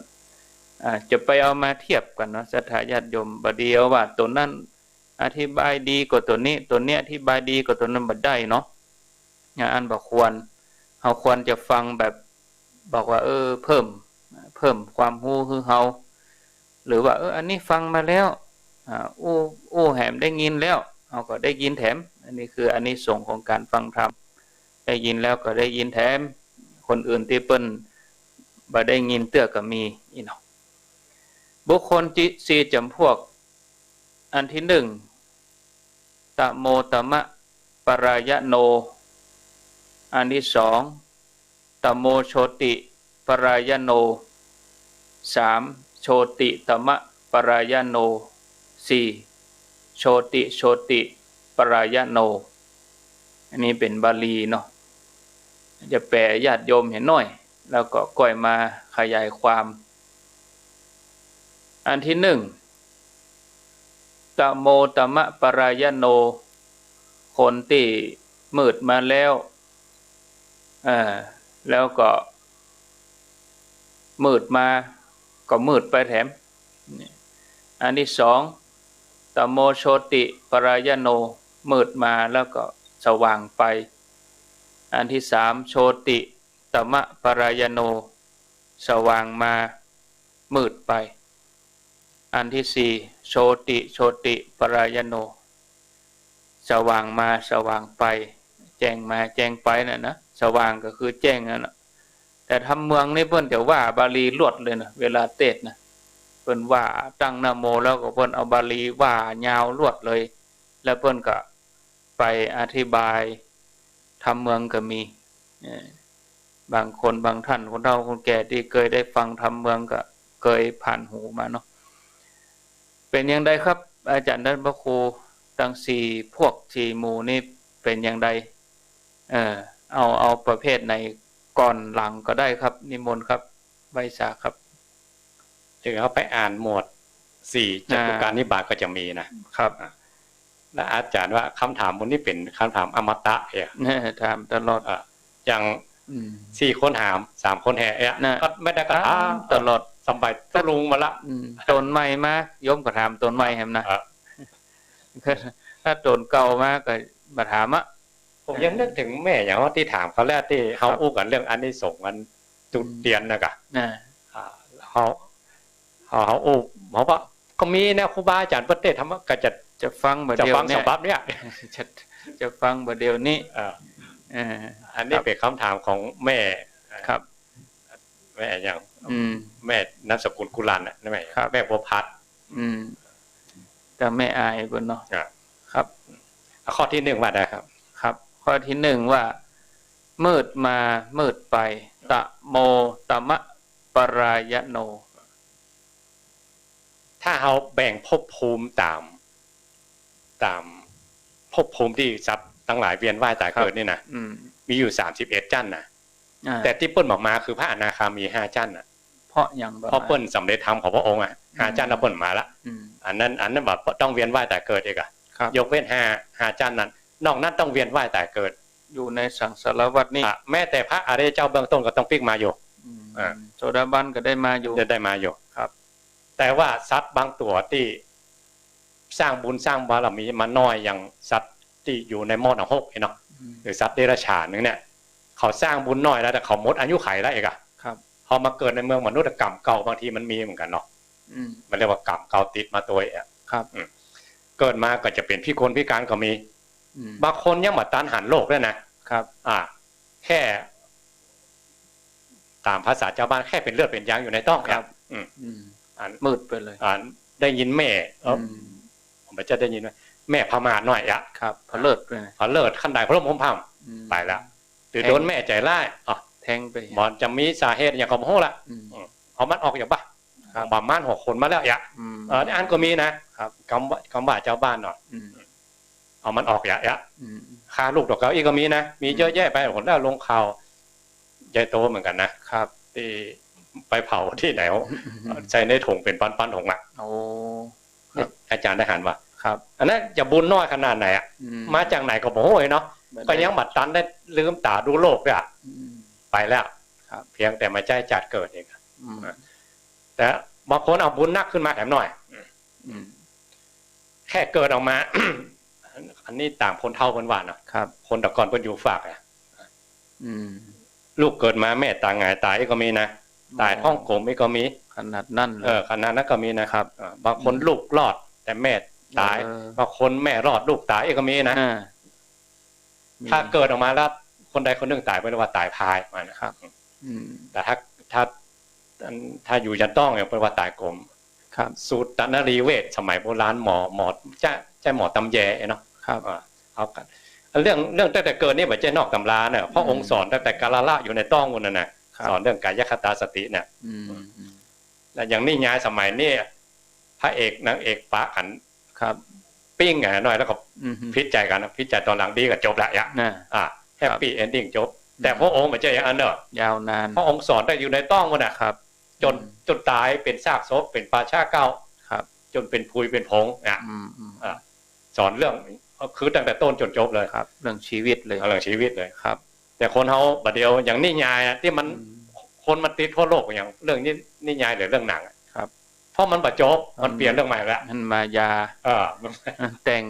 จะไปเอามาเทียบกันเนาะศรัทธาญาติโยมบ่เดียวว่าตนนั้นอธิบายดีกว่าตัวนี้อธิบายดีกว่าตัวนั้นบ่ได้เนาะอันบ่ควรเฮาควรจะฟังแบบบอกว่าเพิ่มความรู้คือเฮาหรือว่าอันนี้ฟังมาแล้วแหมได้ยินแล้วเฮาก็ได้ยินแถมอันนี้คืออานิสงส์ของการฟังธรรมได้ยินแล้วก็ได้ยินแถมคนอื่นที่เปิ้นบ่ได้ยินเตื้อก็มีอีเนาะบุคคล4จำพวกอันที่1ตโมตมะปรายโนอันที่2ตโมโชติปรายโน3โชติตมะปรายโน4โชติปรายโนอันนี้เป็นบาลีเนาะจะแปลญาติโยมเห็นหน่อยแล้วก็ก้อยมาขยายความอันที่1ตโมตมะปรายโนคนที่มืดมาแล้วแล้วก็มืดมาก็มืดไปแถมอันที่2ตโมโชติปรายโนมืดมาแล้วก็สว่างไปอันที่3โชติตมะปรายโนสว่างมามืดไปอันที่4โชติปรายโนสว่างมาสว่างไปแจ้งมาแจ้งไปนะสว่างก็คือแจ้งนั่นนะแต่ทำเมืองนี่เพิ่นจะว่าบาลีลวดเลยนะเวลาเทศนะเพิ่นว่าตั้งนะโมแล้วก็เพิ่นเอาบาลีว่ายาวลวดเลยแล้วเพิ่นก็ไปอธิบายทำเมืองก็มีบางคนบางท่านคนเฒ่าคนแก่ที่เคยได้ฟังทำเมืองก็เคยผ่านหูมาเนาะเป็นอย่างไรครับอาจารย์ท่านพระครู ตั้งสี่พวกสี่หมู่นี่เป็นอย่างไรเอาประเภทไหนก่อนหลังก็ได้ครับนิมนต์ครับใบสาครับถึงเขาไปอ่านหมวดสี่จตุการนิบาตก็จะมีนะครับและอาจารย์ว่าคำถามพวกนี้เป็นคำถามอมตะถามตลอดอย่าง4 คนถาม3 คนแห่ก็ไม่ได้กระถามตลอดสบายตะลุงมาละต้นใหม่มากยมก็ถามต้นใหม่แฮมนะถ้าต้นเก่ามากก็มาถามอ่ะผมยังนึกถึงแม่อย่างว่าที่ถามเขาแรกที่เขาอู้กันเรื่องอานิสงส์กันจุดเตียนนะกะเขาอู้เขาว่าก็มีนะครูบาอาจารย์ประเทศธรรมก็จะฟังแบบเดียวเนี่ยจะฟังแบบเดียวนี้อันนี้เป็นคำถามของแม่ครับแม่อย่างแม่นามสกุลกุลันนะแม่บัวพัดแต่ไม่อายบนเนาะครับข้อที่1ว่าได้ครับครับข้อที่1ว่ามืดมามืดไปตะโมตมะปรายโนถ้าเราแบ่งภพภูมิตามภพภูมิที่ทรัพย์ทั้งหลายเวียนว่ายตายเกิดนี่นะมีอยู่31จั่นนะแต่ที่เปิ้ลบอกมาคือพระอนาคามี5จั่นนะเพราะอย่างเพราะเปิ้ลสำเร็จธรรมของพระองค์5จั่นแล้วเปิ้ลมาละอันนั้นแบบต้องเวียนว่ายตายเกิดเองยกเว้น5จั่นนั้นนอกนั้นต้องเวียนว่ายตายเกิดอยู่ในสังสารวัฏนี่แม้แต่พระอริยเจ้าเบื้องต้นก็ต้องปิกมาอยู่โสดาบันก็ได้มาอยู่ได้มาอยู่ครับแต่ว่าสัตว์บางตัวที่สร้างบุญสร้างบารมีมาน้อยอย่างสัตว์ที่อยู่ในมอดหกเนาะหรือสัตว์เดรัจฉานนึงเนี่ยเขาสร้างบุญน้อยแล้วแต่เขาหมดอายุไขแล้วเองครับพอมาเกิดในเมืองมนุษย์กรรมเก่าบางทีมันมีเหมือนกันเนาะมันเรียกว่ากรรมเก่าติดมาตัวครับเกิดมาก็จะเป็นพิการก็มีบางคนยังมาต้านหันโลกด้วยนะครับแค่ตามภาษาชาวบ้านแค่เป็นเลือดเป็นยางอยู่ในต้องครับมืดไปเลยได้ยินแม่ผมจะได้ยินว่าแม่พม่าหน่อยครับพเลิศไปพเลิศขั้นใดพระมพามไปแล้วตื่นโดนแม่ใจร้ายแทงไปบอลจะมีสาเหตุอย่างของโหละเอามันออกอย่างป่ะบาม่าน6 คนมาแล้วอันก็มีนะครับคำว่าเจ้าบ้านหน่อยเอามันออกอย่างฆ่าลูกดอกเกาอีกก็มีมีเยอะแยะไปผลแล้วลงข่าวใหญ่โตเหมือนกันนะครับที่ไปเผาที่ไหนใส่ในถุงเป็นปั้นๆถุงอาจารย์ได้หันว่าครับอันนั้นจะบุญน้อยขนาดไหนมาจากไหนก็บอกโอ้ยเนาะก็ยังบัดตันได้ลืมตาดูโลกเลยไปแล้วเพียงแต่มาใจจัดเกิดเองแต่บางคนเอาบุญนักขึ้นมาแถมหน่อยแค่เกิดออกมาอันนี้ต่างคนเท่าคนหวานนะครับคนตะกอนเป็นอยู่ฝากลูกเกิดมาแม่ตายไงตายก็มีตายท้องกลมก็มีขนาดนั้นขนาดนั้นก็มีนะครับบางคนลูกรอดแต่แม่ตายบางคนแม่รอดลูกตายก็มีถ้าเกิดออกมาแล้วคนใดคนหนึ่งตายไม่ได้ว่าตายพายมานะครับแต่ถ้าอยู่ยันต้องเนี่ยเป็นว่าตายกลมครับสูตรตนรีเวชสมัยโบราณหมอจะหมอตำแยเนาะครับเอากันเรื่องตั้งแต่เกิดนี่แบบเจ้นอกตำราเนี่ยพระองค์สอนตั้งแต่กาลละอยู่ในต้องคนนั้นสอนเรื่องกายคตาสติเนี่ยแล้วอย่างนี้ย้ายสมัยนี้พระเอกนางเอกปะขันครับปิ้งหน่อยแล้วก็พิจารกันพิจารตอนหลังดีก็จบละแฮปปี้เอนดิ้งจบแต่พระองค์ไม่ใช่อย่างนั้นเนอะยาวนานพระองค์สอนได้อยู่ในต้องคนครับจนตายเป็นซากศพเป็นป่าช้าเก่าครับจนเป็นพุยเป็นผงสอนเรื่องคือตั้งแต่ต้นจนจบเลยครับเรื่องชีวิตเลยเรื่องชีวิตเลยครับแต่คนเขาบัดเดียวอย่างนิยายที่มันคนมันติดทั่วโลกอย่างเรื่องนี้นิยายหรือเรื่องหนังครับเพราะมันบัดจบมันเปลี่ยนเรื่องใหม่แล้วมันมายาแต่ง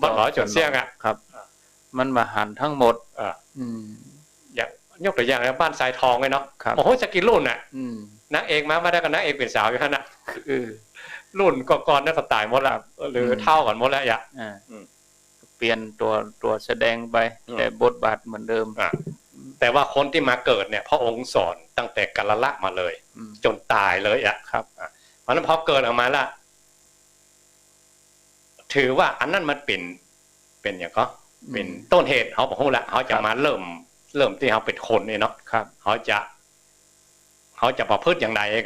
มันร้อยจนเสี่ยงครับมันมาหันทั้งหมดอย่างยกตัวอย่างบ้านทรายทองเลยเนาะโอ้โหสกิลรุ่นนางเอกมาได้กันนางเอกเป็นสาวอยู่ขนาดรุ่นก่อนๆนั่นก็ตายหมดแล้วหรือเท่ากันหมดแล้วเปลี่ยนตัวแสดงไปแต่บทบาทเหมือนเดิมแต่ว่าคนที่มาเกิดเนี่ยพระองค์สอนตั้งแต่กาลละมาเลยจนตายเลยครับเพราะนั้นพอเกิดออกมาละถือว่าอันนั้นมันเป็นอย่างก็เป็นต้นเหตุเขาบอกว่าเขาจะมาเริ่มที่เขาเป็นคนเนี่ยเนาะเขาจะประพฤติอย่างไรเอง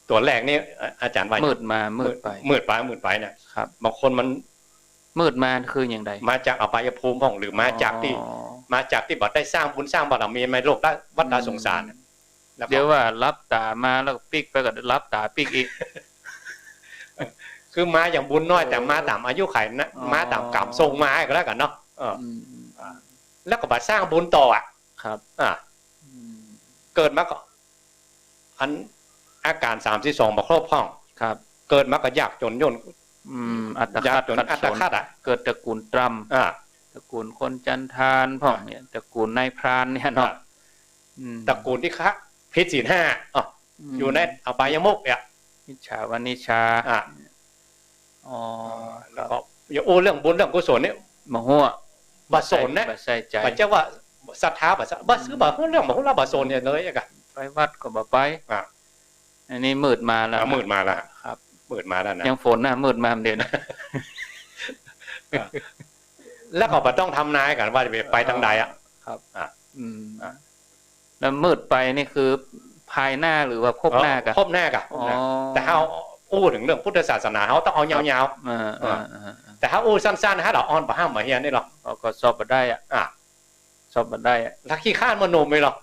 ตั ตัวแรกนี่อาจารย์ว่า มืดมามืดไป มืดไปนะครับ บางคนมัน มืดมาคืออย่างไร มาจากอบายภูมิของหรือมาจากที่บัดได้สร้างบุญสร้างบารมีในโลกได้วัฏสงสารแล้ว เดี๋ยวว่ารับตามาแล้วก็ปิกไปก็รับตาปิกอีก คือมาอย่างบุญน้อยแต่มาตามอายุไขนะมาตามกรรมทรงมาก็แล้วกันเนาะแล้วก็บัดสร้างบุญต่อครับเกิดมาก็อันอาการ32บ่ครบห้องครับเกิดมาก็ยากจนย่นอัตคัดเกิดตระกูลตรำตระกูลคนจันทานพ่องเนี่ยตระกูลนายพรานเนี่ยเนาะตระกูลที่คะพิษศีล5อยู่ในอบายมุขเนี่ยนิชาวานิชาแล้วก็อย่าโอ้เรื่องบุญเรื่องกุศลเนี่ยมหัวบาโซนนะปัจเจ้าว่าศรัทธาบาซื้อบาเรื่องของเราบาโซนเนี่ยเลยอะไปวัดก็บ่ไปอันนี้มืดมาแล้วมืดมาแล้วครับมืดมาแล้วนะยังฝนนะมืดมาเดียวนะแล้วก็บ่ต้องทำนายกันว่าจะไปทางใดครับแล้วมืดไปนี่คือภายหน้าหรือว่าพบหน้ากันพบหน้ากันแต่เขาอู้ถึงเรื่องพุทธศาสนาเขาต้องเอายาวๆแต่ถ้าอู้สั้นๆฮะเราอ่อนบ่ห้ามมาเฮียนี่หรอกก็สอบบ่ได้สอบบ่ได้ลักขี้ข้านมโนมไม่หรอก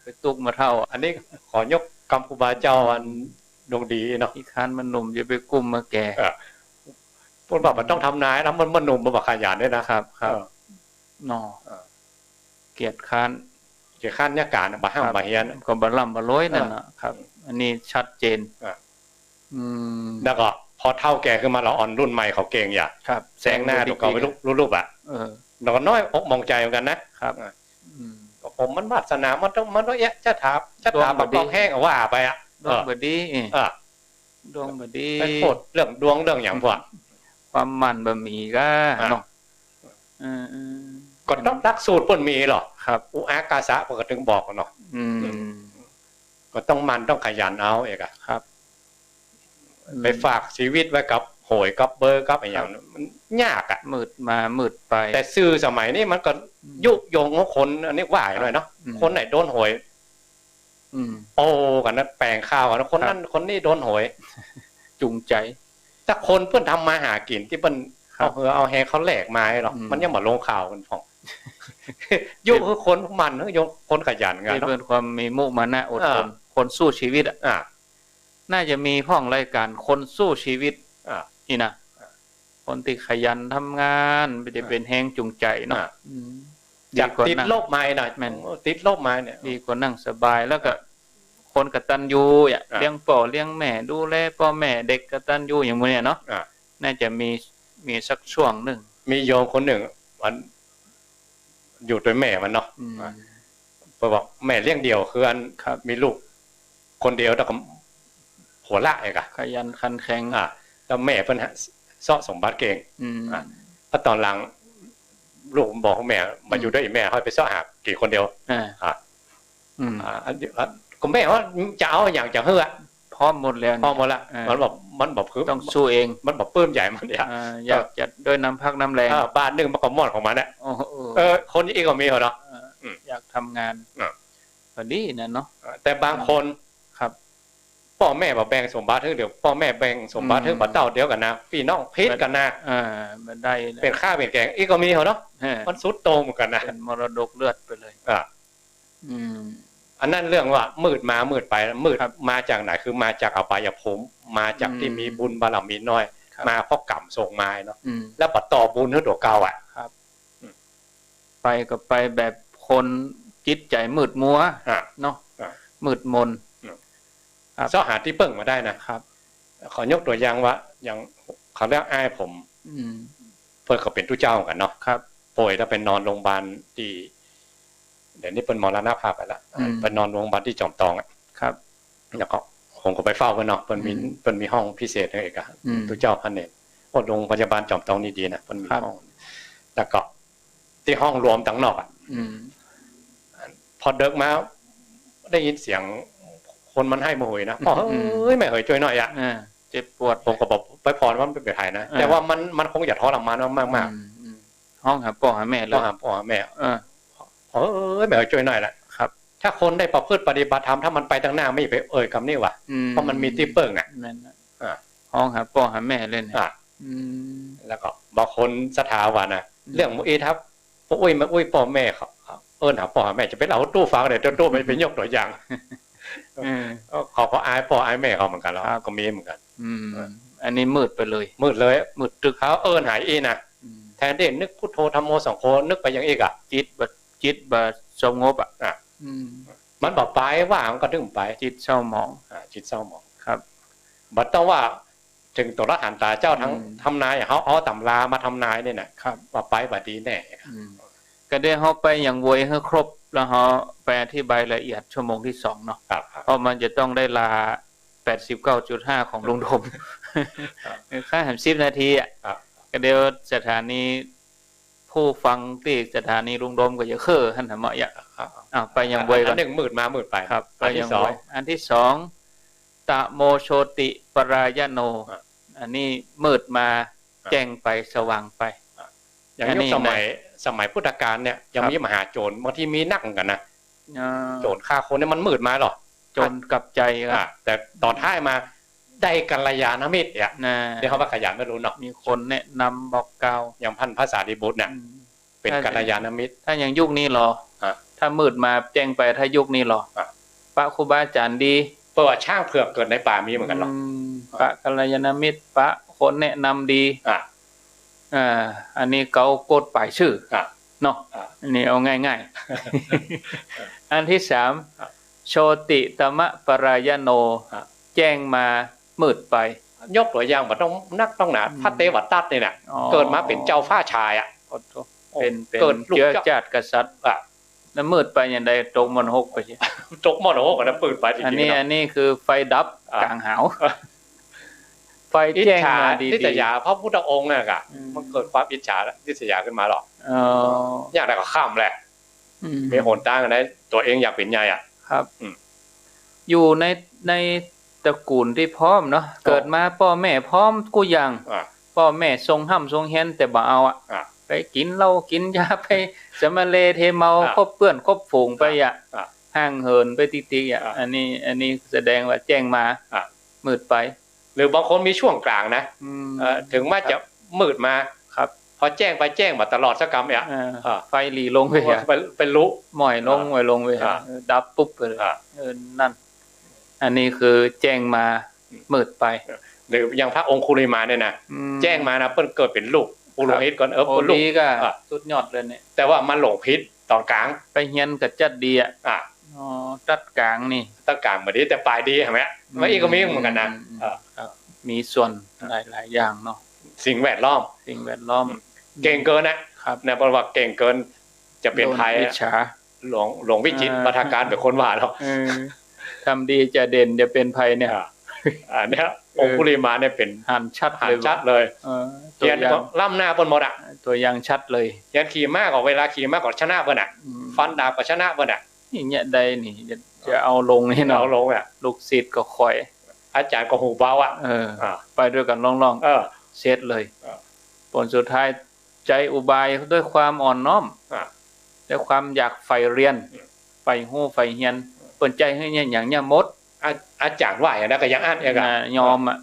ไปตุกมาเท่าอันนี้ขอยกกรรมครูบาเจ้าอันดวงดีเนาะขี้ข้านมันหนุ่มจะไปกุ้มมาแก่พูดบอกมันต้องทำนายแล้วมันหนุ่มมันบอกขยันด้วยนะครับนอเกียรติข้านเนี่ยการบ่ห้ามมาเฮียนก็บ่ล่ำบ่ร้อยนั่นนะครับอันนี้ชัดเจนแล้วก็พอเท่าแก่ขึ้นมาเราอ่อนรุ่นใหม่เขาเก่งอย่างแสงหน้าตัวเก่าไม่รูปเราก็น้อยอกมองใจเหมือนกันนะครับผมมันวาสนามันต้องจะถามประกอบแห้งว่าไปดวงบดีดวงบดีไปโคตรเรื่องดวงเรื่องอย่างพวกความมันบะหมี่ก็เนาะก็ต้องรักสูตรเปิ้นมีหรอครับอุอากาสะก็ถึงบอกเนาะก็ต้องมันต้องขยันเอาเอกครับไปฝากชีวิตไว้กับโหยกับเบอร์กับอะไรอย่างมันยากมืดมามืดไปแต่สื่อสมัยนี้มันก็ยุยงของคนอันนี้ว่าหน่อยเนาะคนไหนโดนโหยโอ้กันนะแปลงข้าวกันคนนั้นคนนี้โดนโหยจูงใจถ้าคนเพื่อนทำมาหากินที่เป็นเอาแฮเขาแหลกมาหรอกมันยังมาลงข่าวกันพองยุคือคนมันยุคนขยันไงเพื่อนความมีมุมานะอดทนคนสู้ชีวิตน่าจะมีพ่องรายการคนสู้ชีวิตนี่นะคนที่ขยันทำงานไม่ได้เป็นแห้งจูงใจเนาะจากติดโรคไม้หน่อยติดโรคไม้เนี่ยดีกว่านั่งสบายแล้วก็คนกตัญญูเลี้ยงพ่อเลี้ยงแม่ดูแลพ่อแม่เด็กกตัญญูอย่างนี้เนาะน่าจะมีสักช่วงหนึ่งมีโยมคนหนึ่งมันอยู่ด้วยแม่มันเนาะเพราะบอกแม่เลี้ยงเดียวคืออันมีลูกคนเดียวแต่ก็หัวละเอกขยันขันแข็งแล้วแม่เพิ่นซ่อสมบัติเก่งพอตอนหลังลูกบอกแม่มาอยู่ด้วยแม่ให้ไปซ่อหากี่คนเดียวก็แม่ว่าจะเอาอย่างจะเฮือพร้อมหมดแล้วพร้อมหมดละมันบอกคือต้องสู้เองมันบอกปื้มใหญ่มันเนี่ยอยากจะด้วยน้ำพักน้ำแรงบาทหนึ่งมันก็มอดของมันเนี่ยคนนี้ก็มีเหรออยากทำงานพอดีนะเนาะแต่บางคนครับพ่อแม่บอกแบ่งสมบัติเดี๋ยวพ่อแม่แบ่งสมบัติบัดเต่าเดียวกันนะพี่น้องเพชรกันนะมันได้เป็นข้าเป็นแกงอีกก็มีเหรอเนาะมันสุดโตเหมือนกันนะเป็นมรดกเลือดไปเลยอันนั้นเรื่องว่ามืดมามืดไปมืดมาจากไหนคือมาจากอบายภูมิมาจากที่มีบุญบารมีน้อยมาเพราะกรรมส่งมาเนาะแล้วปัดต่อบุญให้ตัวเก่าครับไปก็ไปแบบคนจิตใจมืดมัวเนาะมืดมนซ่อหาที่เปิ่งมาได้นะครับขอยกตัวอย่างว่าอย่างเขาเรียกอ้ายผมเพื่อเขาเป็นตู้เจ้ากันเนาะครับป่วยถ้าเป็นนอนโรงพยาบาลที่เดี๋ยวนี้เป็นมรณภาพไปแล้วเป็นนอนโรงพยาบาลที่จอมทองครับแล้วก็ผมก็ไปเฝ้ากันเนาะเป็นมีห้องพิเศษให้กันตู้เจ้าพันเนี่ยโรงพยาบาลจอมทองนี่ดีนะเป็นมีห้องแล้วก็ที่ห้องรวมตั้งนอกพอเดิกมาได้ยินเสียงคนมันให้โมยนะพ่อแม่เฮ้ยช่วยหน่อยเจ็บปวดผมก็บอกไปพรว่ามันเป็นไทยนะแต่ว่ามันคงอย่าทรมานมากห้องหาพ่อหาแม่เลยหาพ่อหาแม่แม่ช่วยหน่อยแหละครับถ้ ถ้าคนได้ประพฤติปฏิบัติธรรมถ้ามันไปทางหน้าไม่ไปคำนี้ว่ะเพราะมันมีที่เปิงอ่ะห้องหาพ่อหาแม่เล่นแล้วก็บางคนสถาวันนะเรื่องมุ้ยทับมาพ่อแม่เขาหาพ่อหาแม่จะเป็นเอาตู้ฟังเดี๋ยวตู้ไม่เป็นยกตัวอย่างเขาก็อายพ่ออายแม่เขาเหมือนกันแล้วก็มีเหมือนกันอันนี้มืดไปเลยมืดตึกเขาหายนะแทนที่นึกพุทโธธรรมโมสังโฆนึกไปอย่างอีกอ่ะจิตแบบสงบอ่ะมันบอกไปว่ามันก็ถึงไปจิตเศร้าหมองจิตเศร้าหมองครับบัดต้องว่าถึงตัวละหันตาเจ้าทั้งทำนายเขาเอาตำรามาทำนายเนี่ยนะครับว่าไปบัดดีแน่ก็ได้เขาไปอย่างเวยให้ครบแล้วเขาไปอธิบายละเอียดชั่วโมงที่2เนาะเพราะมันจะต้องได้ลา 89.5 ของลุงดมค่า10 นาทีอ่ะก็เดี๋ยวสถานีผู้ฟังที่สถานีลุงดมก็จะเคอหันหามาอย่างไปอย่างเวยก่อน1 มืดมามืดไปครับไปอย่างเวยอันที่2ตะโมโชติปรายโนอันนี้มืดมาแจ้งไปสว่างไปอย่างยุคสมัยพุทธกาลเนี่ยยังมีมหาโจรบางทีมีนักกันนะโจรฆ่าคนเนี่ยมันมืดมาหรอโจรกับใจครับแต่ตอนท้ายมาได้กัลยาณมิตรเนี่ยเดี๋ยวเขาว่าขยันไม่รู้เนาะมีคนแนะนำบอกกล่าวอย่างพันภาษาดิบุตรเนี่ยเป็นกัลยาณมิตรถ้าอย่างยุคนี้หรอถ้ามืดมาแจ้งไปถ้ายุคนี้หรอพระครูบาอาจารย์ดีเพราะว่าช่างเผือกเกิดในป่ามีเหมือนกันหรอพระกัลยาณมิตรพระคนแนะนำดีอันนี้เขากดป้ายชื่อเนาะอันนี้เอาง่ายๆอันที่3โชติตมะปรายโนแจ้งมามืดไปยกตัวอย่างว่าต้องนักต้องหนาพระเทวทัตเนี่ยนะเกิดมาเป็นเจ้าฟ้าชายอ่ะเป็นเชื้อชาติกษัตริย์แล้วมืดไปอย่างใดตกมรหกไปใช่ตกมรหกก็ปืนไปจริงๆอันนี้คือไฟดับกลางหาวไฟแจ้งมาดีๆทิฏยาพระพุทธองค์น่ะกะมันเกิดความอิจฉาทิฏยาขึ้นมาหรอกอย่างไรก็ข้ามแหละมีโหนตั้งกันได้ตัวเองอยากเป็นใหญ่อ่ะครับอยู่ในตระกูลที่พร้อมเนาะเกิดมาพ่อแม่พร้อมกูอย่างพ่อแม่ทรงห้ำทรงเฮียนแต่บ่เอาอ่ะไปกินเหล้ากินยาไปสมะเลเทเมาคบเพื่อนคบฝูงไปอ่ะห่างเหินไปติๆอ่ะอันนี้แสดงว่าแจ้งมามืดไปหรือบางคนมีช่วงกลางนะถึงว่าจะมืดมาครับพอแจ้งไปแจ้งมาตลอดสักกรรมเนี่ยไฟหลีลงไปเป็นรู้หม่อยลงไปดับปุ๊บเลยนั่นอันนี้คือแจ้งมามืดไปหรืออย่างพระองคุลิมาเนี่ยนะแจ้งมานะเพิ่นเกิดเป็นลูกปุโรหิตก่อนเป็นลูกก็สุดยอดเลยเนี่ยแต่ว่ามันหลงพิษตอนกลางไปเฮียนกับจัดดีอ่ะจัดกลางนี่ตัดกลางมาดีแต่ปลายดีเห็นไหมไม่อีกก็มีเหมือนกันนะมีส่วนหลายอย่างเนาะสิ่งแวดล้อมเก่งเกินนะครับในประวัติเก่งเกินจะเป็นภัยหลงวิจิตรประทาการเป็นคนว่าหรอกทำดีจะเด่นจะเป็นภัยเนี่ยอันนี้องคุลิมาเนี่ยเป็นหันชัดเลยเกียนล่ำหน้าบนหมดอ่ะตัวยังชัดเลยยันขี่มากกว่าเวลาขี่มากกว่าชนะเพื่อนอ่ะฟันดาบกว่าชนะเพื่อนอ่ะนี่เนี่ยใดนี่จะเอาลงนี่เนาะเอาลงอ่ะลูกศิษย์ก็คอยอาจารย์ก็หูเบาอ่ะไปด้วยกันล่องเซตเลยผลสุดท้ายใจอุบายด้วยความอ่อนน้อมด้วยความอยากใฝ่เรียนใฝ่หู้ใฝ่เฮียนเปิดใจให้เนี่ยอย่างเนี้ยมดอาจารย์ว่าอย่างนั้นก็ยังอ่านอย่างยอมอ่ะ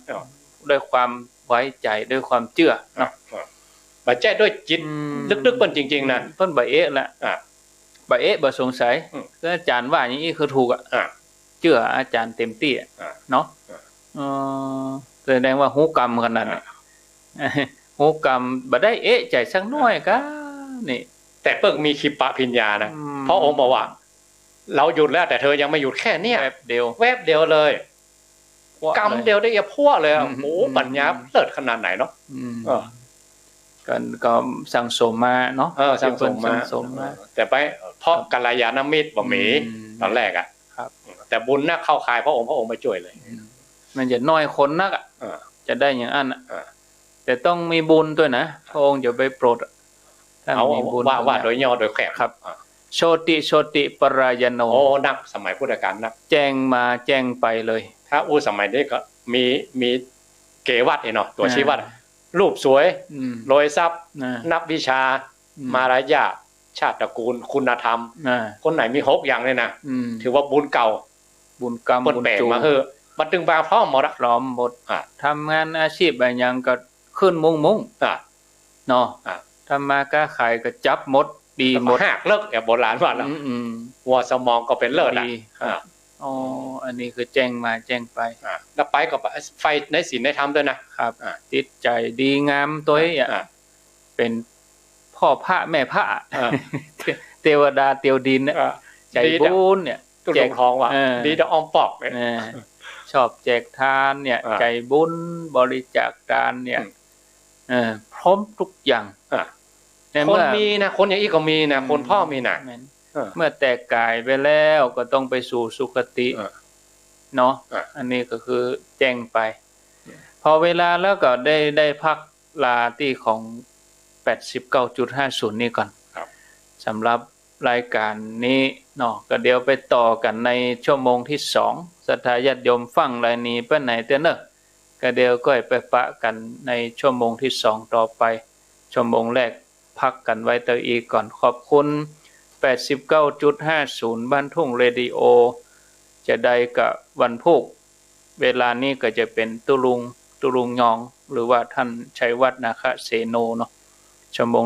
ด้วยความไว้ใจด้วยความเชื่อเนาะบัดใจด้วยจิตลึกๆเปิ้นจริงๆนะเปิ้นบ่เอ๊ะละบ่เอ๊ะบ่สงสัยคืออาจารย์ว่าอย่างนี้คือถูกอ่ะเชื่ออาจารย์เต็มที่เนาะแสดงว่าหูกรรมขนาดนั้นหูกรรมบ่ได้เอ๊ะใจสักน้อยก็นี่แต่เปิ้งมีคิปะพิญญานะเพราะองค์บอกว่าเราหยุดแล้วแต่เธอยังไม่หยุดแค่เนี้ยแวบเดียวเลยกรรมเดียวได้พวกเลยโอ้โหปัญญาเลิศขนาดไหนเนาะก็สั่งสมมาเนาะสั่งสมมาแต่ไปเพราะกัลยาณมิตรบ่มีตอนแรกอ่ะแต่บุญน่ะเข้าคายพระองค์มาช่วยเลยมันจะน้อยคนนักอ่ะจะได้อย่างอันแต่ต้องมีบุญด้วยนะพระองค์จะไปโปรดถ้ามีบุญว่าโดยย่อโดยแขกครับโชติปรายโนโอ้นักสมัยพุทธกาลนักแจ้งมาแจ้งไปเลยถ้าสมัยนี้ก็มีเกวัตเนาะตัวชี้วัดรูปสวยโรยทรัพย์นับวิชามารยา ชาติตระกูลคุณธรรม อ่า คนไหนมี6อย่างเลยนะ ม ถือว่าบุญเก่า บุญกรรม เปิ้น บุญ แบ่ง จู มาเฮ้อบัดดึงบาพร้อมหมดอะ พร้อมหมด อ่ะ ทำงานอาชีพอะไรหยังก็ขึ้นมุ่ง อ่ะ เนาะ อ่ะ ทำมาค้าขายก็จับหมดดีหมด หักเลิกแบบโบราณว่าแล้ว อืม หัวสมองก็เป็นเลิศอ่ะ ดี อ่ะ อ๋ออันนี้คือแจ้งมาแจ้งไป อ่ะแล้วไปก็ไฟในศีลในธรรมด้วยนะครับ อ่ะ จิตใจดีงามตัวอ่ะ อ่ะ เป็นพ่อพระแม่พระ อ่ะ เทวดาเตียวดินเนี่ย อ่ะ ใจบุญเนี่ย ตุ้ลงทองว่ะ เออ ดีดอกออมปอกเนี่ย เออชอบแจกทานเนี่ย อ่า ใจบุญบริจาคทานเนี่ย พร้อมทุกอย่าง อ่ะ ใน คน เมื่อ มีนะคนอย่างอีกก็มีนะคนพ่อมีนะ แม่น เออ เมื่อแตกกายไปแล้วก็ต้องไปสู่สุคติ อ่ะ เนาะ อ่ะ อันนี้ก็คือแจ้งไป พอเวลาแล้วก็ได้พักลาที่ของ 89.50 นี่ก่อน ครับ สำหรับรายการนี้เนาะก็เดี๋ยวไปต่อกันในชั่วโมงที่2ศรัทธาญาติโยมฟังรายนี้เปิ้นไหนเต้อเนอะก็เดี๋ยวก็ไปปะกันในชั่วโมงที่2ต่อไปชั่วโมงแรกพักกันไว้เตออีกก่อนขอบคุณ 89.50 บ้านทุ่งเรดิโอจะได้กับวันพุธเวลานี้ก็จะเป็นตุลุงยองหรือว่าท่านชัยวัฒน์นาคเสโนเนาะชั่วโมง